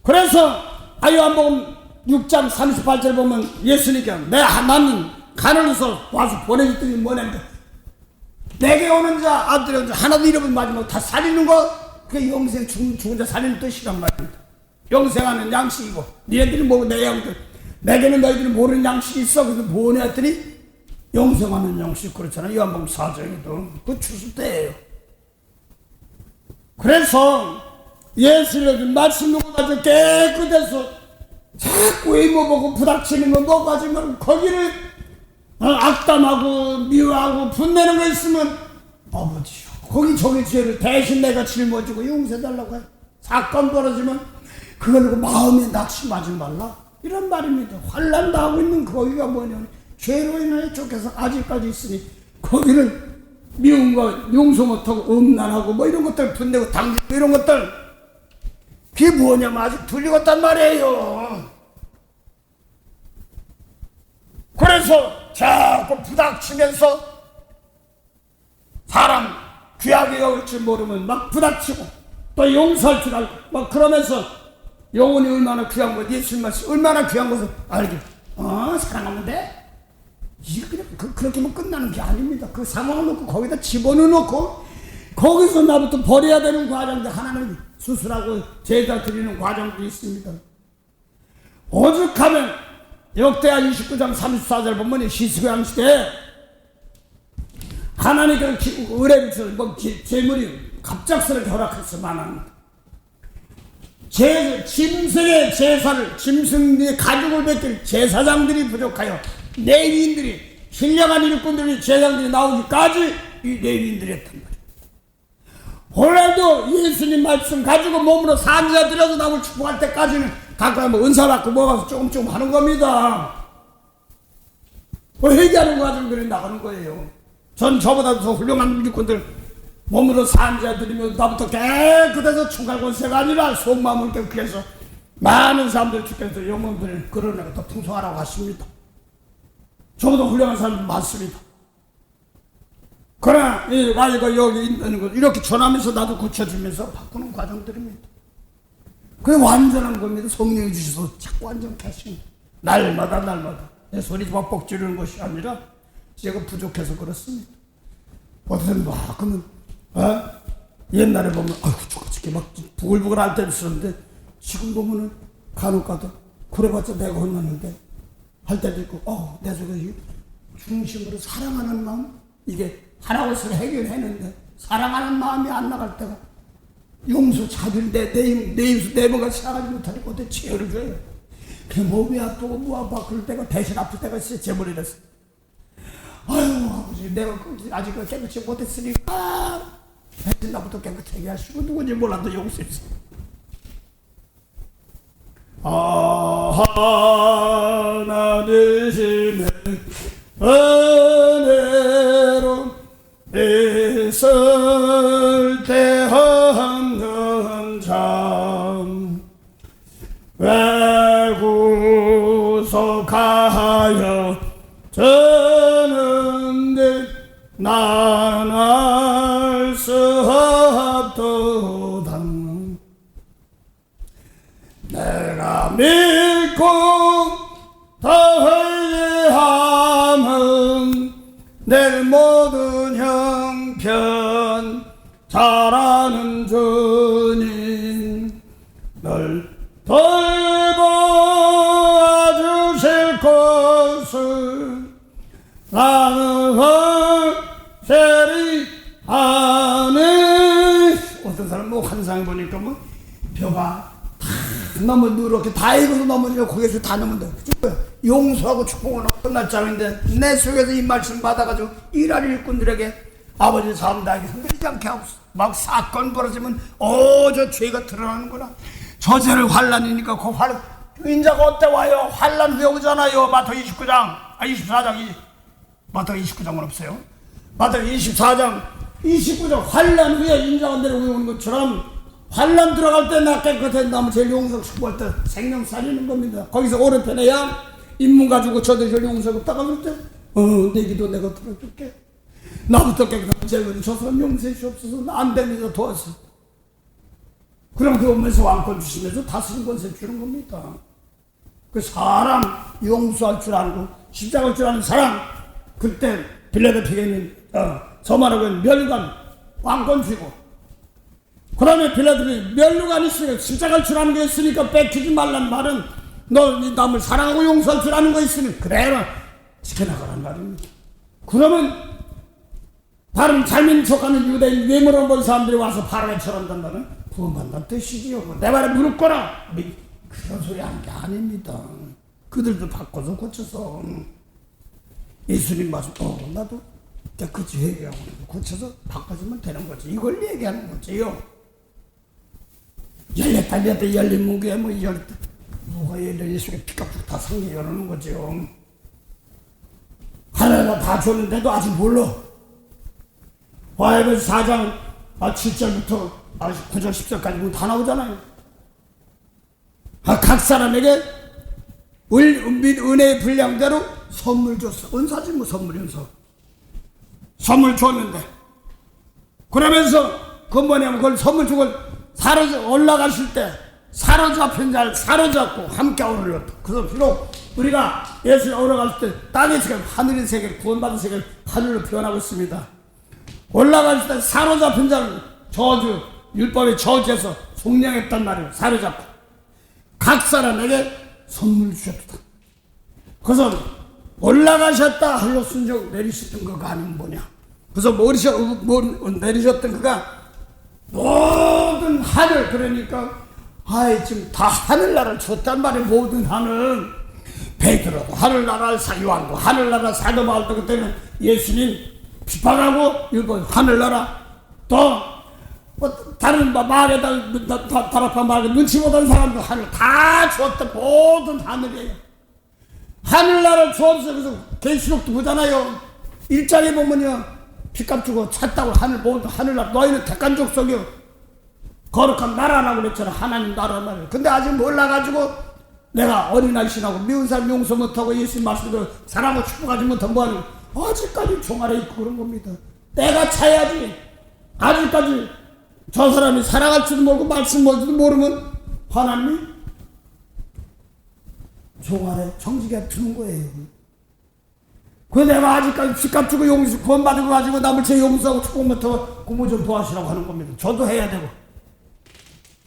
그래서 요한복음 6장 38절 보면 예수님께 나는 하늘에서 와서 보내줬더니 뭐냐니까 내게 오는 자 아들이 오는 자 하나도 잃어버린 마지막 다 살리는 거 그게 영생 죽은 자 살리는 뜻이란 말입니다. 영생하는 양식이고 니네들이 모르고 내 양들 내게는 너희들이 모르는 양식이 있어. 그래서 뭐냐 했더니 영생하는 양식 그렇잖아요. 요한복음 4장에도 그 추수때예요. 그래서 예수를 말씀 가지고 깨끗해서 자꾸 이모보고 부닥치는 거 먹어가지고 거기를 악담하고 미워하고 분내는 거 있으면 아버지요 거기 저기 죄를 대신 내가 짊어지고 용서해달라고 해. 사건 벌어지면 그걸 마음에 낙심하지 말라 이런 말입니다. 환난 당하고 있는 거기가 뭐냐면 죄로 인하여 쫓겨서 아직까지 있으니 거기를 미운 거 용서 못하고 음란하고 뭐 이런 것들 분내고 당기고 이런 것들 그게 뭐냐면 아직 들리겠단 말이에요. 그래서 자꾸 부닥치면서 사람 귀하게 여길 줄 모르면 막 부닥치고 또 용서할 줄 알고 막 그러면서 영혼이 얼마나 귀한 거 예수님 말씀 얼마나 귀한 것을 알게 사랑하면 돼? 이게 그냥 그렇게만 끝나는 게 아닙니다. 그 상황을 놓고 거기다 집어넣고 거기서 나부터 버려야 되는 과정도 하나는 수술하고 제자 드리는 과정도 있습니다. 오죽하면 역대하 29장 34절 보면 시스고양 시대에 하나님께서 의뢰를 주셔서 뭐 재물이 갑작스럽게 허락했으면 짐승의 제사를 짐승의 가죽을 벗길 제사장들이 부족하여 레위인들이 신령한 일꾼들이 제사장들이 나오기까지 이 레위인들이 했단 말이에요. 오늘도 예수님 말씀 가지고 몸으로 산지에 들여서 남을 축복할 때까지는 가끔 뭐 은사 받고 먹어서 조금 하는 겁니다. 그 회개하는 과정들이 나가는 거예요. 전 저보다 더 훌륭한 일꾼들 몸으로 산지에 들이면서 나부터 깨끗해서 충갈 권세가 아니라 속마음을 깨끗게 해서 많은 사람들 주께서 영혼들을 그러내고 더 풍성하라고 하십니다. 저보다 훌륭한 사람들 많습니다. 그러나 이 아이가 여기 있는 것 이렇게 전하면서 나도 고쳐주면서 바꾸는 과정들입니다. 그게 완전한 겁니다. 성령이 주셔서 자꾸 완전케 하십니다. 날마다 내 소리 벅벅 지르는 것이 아니라 제가 부족해서 그렇습니다. 어떤 사람이 막 그러면 옛날에 보면 저렇게 막 부글부글 할 때도 있었는데 지금 보면은 간혹 가도 그래봤자 내가 혼났는데 할 때도 있고 내 속에 중심으로 사랑하는 마음 이게 하나고서 해결했는데 사랑하는 마음이 안 나갈 때가 용서 자비를 내 입수 내모가 사랑하지 못하니까 어떻게 치유를 줘요. 그냥 몸이 아프고 뭐 아파 그럴 때가 대신 아플 때가 있어요. 제 머리라서 아유 아버지 내가 아직 깨끗이 못했으니까 대신 나부터 깨끗하게 하시고 누군지 몰라도 용서했어. 하나 되시네 은혜로 있을 때 없는 참 왜 구속하여 주는데 난 알 수 없도다. 내가 믿고 더 회개함은 내 모든 형편 잘하는 주님 널 돌봐주실 것을 나는 세리 아네. 어떤 사람 뭐 환상 보니까 뭐 벼가 다 너무 누렇게 다 익어서 넘어지고 거기서 다 넘어져. 용서하고 축복은 끝날 장인데 내 속에서 이 말씀 받아가지고 일할 일꾼들에게 아버지 삶 다하게 흔들리지 않게 하고 막 사건 벌어지면 저 죄가 드러나는구나. 저 죄를 환란이니까 그 환란 인자가 어때 와요? 환란 후에 오잖아요. 마태복음 29장 24장 마태복음 29장은 없어요. 마태복음 24장 29장 환란 후에 인자가 내려오는 것처럼 환란 들어갈 때 나 깨끗한 나무 제일 용서 축복할 때 생명 살리는 겁니다. 거기서 오른편에야 인문 가지고 저들 용서하고 딱 그럴 때 내 기도 내가 들어줄게. 나부터 깨끗한 죄를 저 사람 용서해 주옵소서. 안 됩니다. 도와서. 그럼 그 오면서 왕권 주시면서 다스린 권세 주는 겁니다. 그 사람 용서할 줄 알고 십자가할 줄 아는 사람 그때 빌라델피아에 있는 저만하고 멸관 왕권 주고 그 다음에 빌라도가 멸류관 있으니까 십자가를 주라는 게 있으니까 뺏기지 말란 말은 너 네 남을 사랑하고 용서할 줄 아는 거 있으면 그래라 지켜나가란 말입니다. 그러면 바른 잘민 척하는 유대인 외모로 본 사람들이 와서 바람에 절한단 말은 구원받는다는 뜻이지요. 내 말에 무릎 꿇어 그런 소리 하는 게 아닙니다. 그들도 바꿔서 고쳐서 예수님 말씀 나도 깨끗이 회개하고 고쳐서 바꿔주면 되는 거지. 이걸 얘기하는 거지요. 열렸다 열린 문구에 뭐 열렸다 뭐가 열려 예수가 피값 다 상기 열어놓은 거지요. 하나가 다 줬는데도 아직 몰라. 와이번 4장 7절부터 9절 10절까지 다 나오잖아요. 각 사람에게 은혜의 분량대로 선물 줬어. 은사지 뭐 선물 은사. 선물 줬는데 그러면서 근본에는 그걸 선물 주고 올라가실 때 사로잡힌 자를 사로잡고 함께 오르렸다. 그래서 비록 우리가 예수에 올라갈 때 땅에서 하늘의 세계를 구원받은 세계를 하늘로 표현하고 있습니다. 올라갈 때 사로잡힌 자를 저주 율법의 저주에서 속량했단 말이에요. 사로잡고 각 사람에게 선물 주셨다. 그래서 올라가셨다 하려 순종 내리셨던 거가 아니면 뭐냐. 그래서 내리셨던 그가 모든 하늘 그러니까 지금 다 하늘나라를 줬단 말이에요. 모든 하늘 베드로도 하늘나라 요한도 하늘나라 사도 바울도 그때는 예수님 비판하고 율법 하늘나라 또 다른 마을에다 다락방 마을에 눈치 보던 사람도 하늘 다 줬던 모든 하늘이에요. 하늘나라를 주옵소서. 그래서 계시록도 보잖아요. 1장에 보면요 핏값 주고 찾다고 모든 하늘나라 너희는 택한 족속이요 거룩한 나라라고 그랬잖아. 하나님 나라라고. 근데 아직 몰라가지고 내가 어린아이 신하고 미운 사람 용서 못하고 예수님 말씀대로 사랑하고 축복하지 못한 뭐하는 아직까지 종아래 있고 그런 겁니다. 내가 차야지. 아직까지 저 사람이 사랑할 줄도 모르고 말씀 모르지도 모르면 하나님이 종아래 정직하게 두는 거예요. 그래서 내가 아직까지 빚값 주고 용서 구원받은 거 가지고 남을 제 용서하고 축복 못하고 공부 좀 도와주라고 하는 겁니다. 저도 해야 되고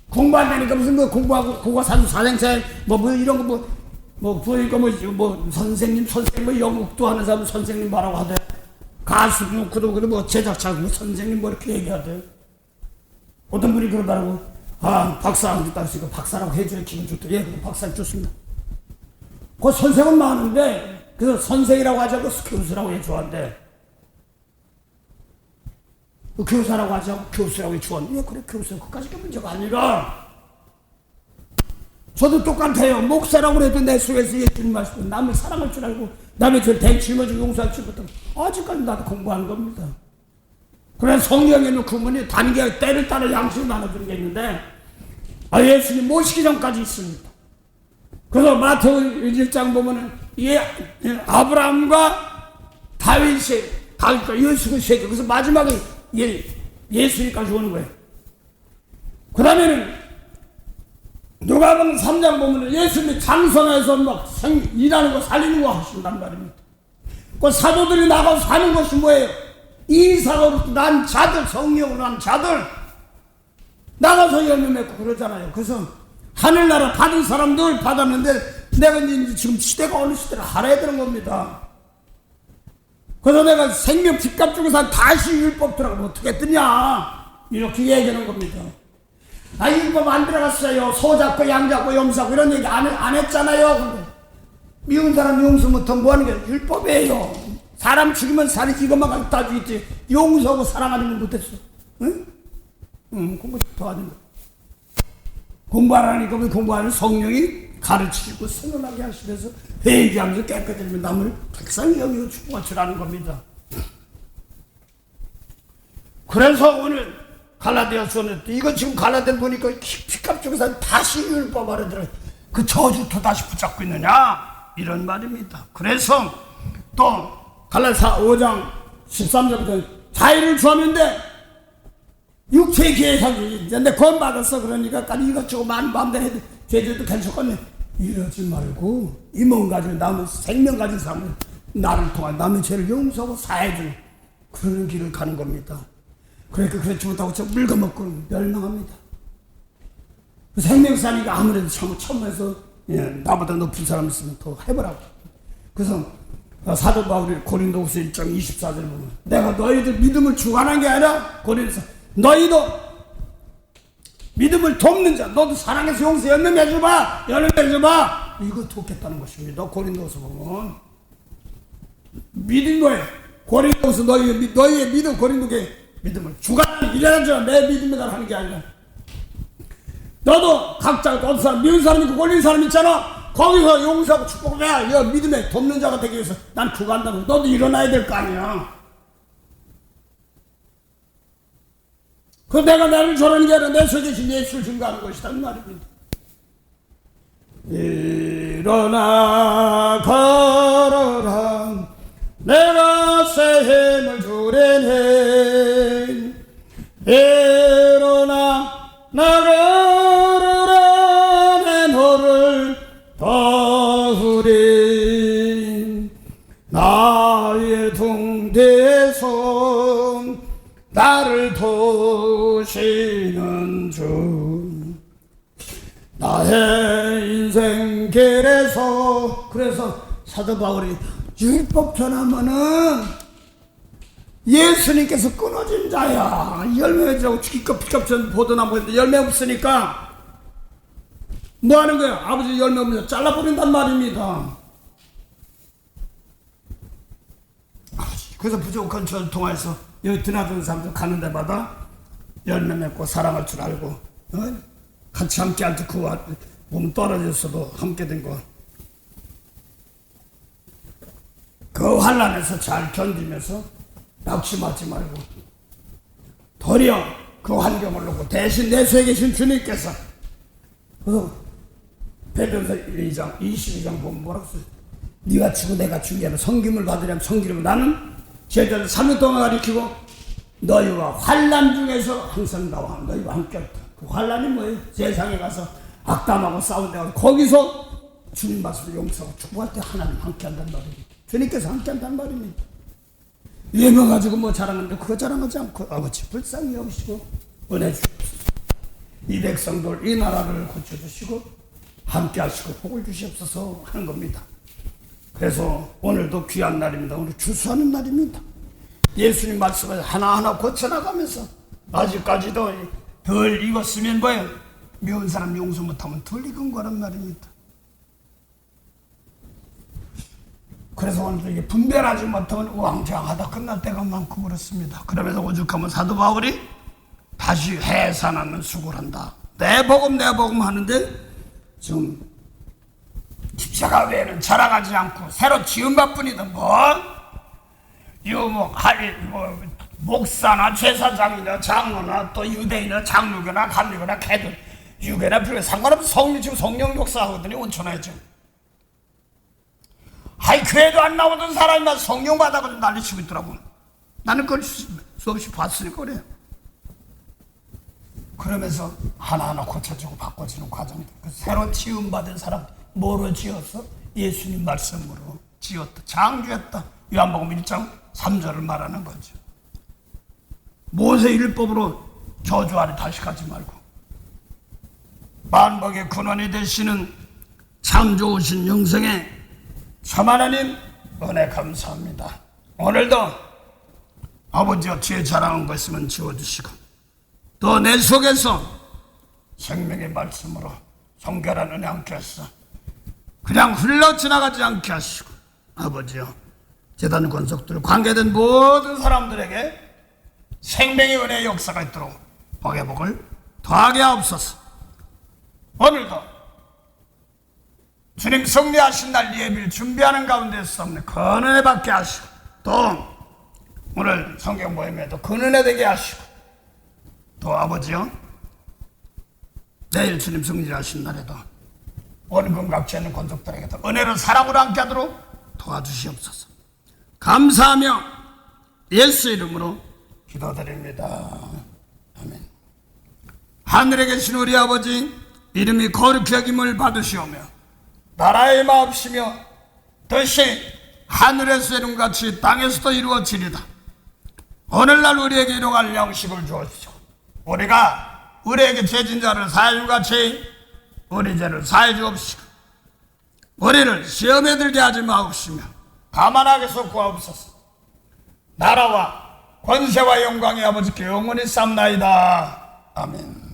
공부 안 되니까 무슨 뭐 공부하고 국어 사생생 뭐 이런 거 그러니까 뭐 선생님 뭐 영국도 하는 사람 선생님 뭐라고 하대. 가수도 그러고 뭐 제작자 뭐 선생님 뭐 이렇게 얘기하대. 어떤 분이 그러더라고. 박사라고 따지고 박사라고 해줘야 기분 좋다. 예, 박사 좋습니다. 그 선생은 많은데 그래서 선생이라고 하자고 교수라고 해줘한대. 교사라고 하자고 교수라고 해줘한대. 그래 교수 그까짓 게 문제가 아니라 저도 똑같아요. 목사라고 해도 내 속에서 예수님 말씀 남을 사랑할 줄 알고 남의 죄를 쟁취해주고 용서할 줄 못하고 아직까지 나도 공부하는 겁니다. 그래서 성경에 있는 그분이 단계 때를 따라 양식을 나눠주는 게 있는데 예수님 모시기 전까지 있습니다. 그래서 마태오 1장 보면은 아브라함과 다윗과 예수가 세계 그래서 마지막에 예수님까지 오는 거예요. 그 다음에는 누가복음 3장 보면은 예수님이 장성에서 막 일하는 거 살리는 거 하신단 말입니다. 그 사도들이 나가서 사는 것이 뭐예요? 이 사도로 난 자들 성령으로 난 자들 나가서 열매 맺고 그러잖아요. 그래서 하늘나라 받은 사람들 받았는데 내가 이제 지금 시대가 어느 시대를 알아야 되는 겁니다. 그래서 내가 생명 빚값 주고서 다시 율법 들어가면 어떻게 뜨냐 이렇게 얘기하는 겁니다. 율법 안 들어갔어요. 소 잡고 양 잡고 염 잡고 이런 얘기 안 했잖아요. 근데 미운 사람 용서 못하면 뭐하는 게 율법이에요. 사람 죽이면 살이 이것만 가지고 따지겠지. 용서하고 사랑하는 건 못했어. 응? 공부 더 하는 거. 공부하라니까 왜 공부하는 성령이 가르치고 선언하게 하시면서 회개하면서 깨끗해지면 남을 백성이 여기서 축복할 줄 아는 겁니다. 그래서 오늘 갈라디아서는 이거 지금 갈라디아 보니까 피값 주고서 다시 율법 아래 들어 그 저주도 다시 붙잡고 있느냐 이런 말입니다. 그래서 또 갈라디아 5장 13절부터 자유를 주었는데 육체의 계획하기 이제 구원받았어. 그러니까 이것저것 많은 마음대로 해도 죄들도 괜찮겠네. 이러지 말고 이 몸 가지고 남의 생명 가진 사람은 나를 통한 남의 죄를 용서하고 사해주는 그런 길을 가는 겁니다. 그러니까 그렇지 못하고 저 물거먹고 멸망합니다. 생명사니까 아무래도 천문에서 나보다 높은 사람 있으면 더 해보라고. 그래서 사도 바울이 고린도후서 1장 24절 보면 내가 너희들 믿음을 주관한 게 아니라 고린도서 너희도 믿음을 돕는 자 너도 사랑해서 용서 연명해줘봐 연명해줘봐 이거 돕겠다는 것입니다. 고린도후서 보면 믿은 거예요. 고린도후서 너희의 믿음 고린도의 믿음을 주관하는 일하는 자 내 믿음이다 하는 게 아니라 너도 각자 어떤 사람 미운 사람 있고 걸린 사람 있잖아. 거기서 용서하고 축복을 해야 이거 믿음의 돕는 자가 되기 위해서 난 주관한다고. 너도 일어나야 될 거 아니야. 그 내가 나를 저러는 게 아니라 내 속에 계신 예수를 증거하는 것이다 이 말입니다. 일어나 걸어라 내가 새 힘을 주려네 일어나 나가라 내 너를 도우리 나의 둥대에서 나를 도우시는 주 나의 인생 길에서 그래서 사도 바울이 율법 전하면은 예수님께서 끊어진 자야. 열매 맺으라고 기껏 피값전 보도나 보는데 열매 없으니까 뭐 하는 거야? 아버지 열매 없으면 잘라버린단 말입니다. 그래서 부족한 절 통해서 여기 드나드는 사람들 가는 데마다 열매 맺고 사랑할 줄 알고 같이 함께 할 때 그 몸 떨어졌어도 함께 된 거. 그 환난에서 잘 견디면서 낙심하지 말고 도리어 그 환경을 놓고 대신 내 속에 계신 주님께서 그래서 베드로서 1장 22장 보면 뭐라고 써요? 네가 치고 내가 죽게 하면 성김을 받으려면 성기려면 나는 제자를 3년 동안 가리키고 너희와 환난 중에서 항상 나와 너희와 함께했다. 그 환난이 뭐예요? 세상에 가서 악담하고 싸운 데 가서 거기서 주님 말씀을 용서하고 축복할 때 하나님 함께한다는 말입니다. 주님께서 함께한다는 말입니다. 예명 가지고 뭐 자랑하는데 그거 자랑하지 않고 아버지 불쌍히 여기시고 은혜 주시옵소서. 이 백성들 이 나라를 고쳐주시고 함께 하시고 복을 주시옵소서 하는 겁니다. 그래서 오늘도 귀한 날입니다. 오늘 추수하는 날입니다. 예수님 말씀을 하나하나 고쳐나가면서 아직까지도 덜 익었으면 뭐예요? 미운 사람 용서 못하면 덜 익은 거란 말입니다. 그래서 오늘 이게 분별하지 못하면 우왕좌왕하다 끝날 때가 많고 그렇습니다. 그러면서 오죽하면 사도 바울이 다시 해산하는 수고를 한다. 내 복음 하는데 지금 십자가 외에는 자라가지 않고 새로 지은 것뿐이든 목사나 제사장이나 장로나 또 유대인이나 장로교나 감리교나 개들 유괴나 불교 상관없이 지금 성령 역사하거든요. 온천하죠. 교회도 안 나오던 사람이만 성령 받아가지고 난리치고 있더라고. 나는 그걸 수없이 봤으니까 그래요. 그러면서 하나하나 고쳐지고 바꿔지는 과정들. 새로 지음받은 사람 뭐로 지었어? 예수님 말씀으로 지었다. 창조했다. 요한복음 1장 3절을 말하는 거죠. 모세 율법으로 저주하리 다시 가지 말고 만복의 근원이 되시는 참 좋으신 영생의 참 하나님 은혜 감사합니다. 오늘도 아버지와 주의 자랑한 거 있으면 지워주시고 또 내 속에서 생명의 말씀으로 성결한 은혜 함께 하시고 그냥 흘러 지나가지 않게 하시고 아버지여 재단 권속들 관계된 모든 사람들에게 생명의 은혜의 역사가 있도록 복의 복을 더하게 하옵소서. 오늘도 주님 승리하신 날 예비를 준비하는 가운데서 그 은혜 받게 하시고 또 오늘 성경 모임에도 그 은혜 되게 하시고 또 아버지요 내일 주님 승리하신 날에도 원금 갚지 않는 권속들에게도 은혜로 사랑으로 함께 하도록 도와주시옵소서. 감사하며 예수 이름으로 기도드립니다. 아멘. 하늘에 계신 우리 아버지 이름이 거룩히 여김을 받으시오며 나라의 마옵시며 뜻이 하늘에서 이룬같이 땅에서도 이루어지리다. 오늘날 우리에게 일용할 양식을 주옵시고 우리가 우리에게 죄진 자를 사하여 같이 우리 죄를 사하여 주옵시고 우리를 시험에 들게 하지 마옵시며 다만 악에서 구하옵소서. 나라와 권세와 영광이 아버지께 영원히 삼나이다. 아멘.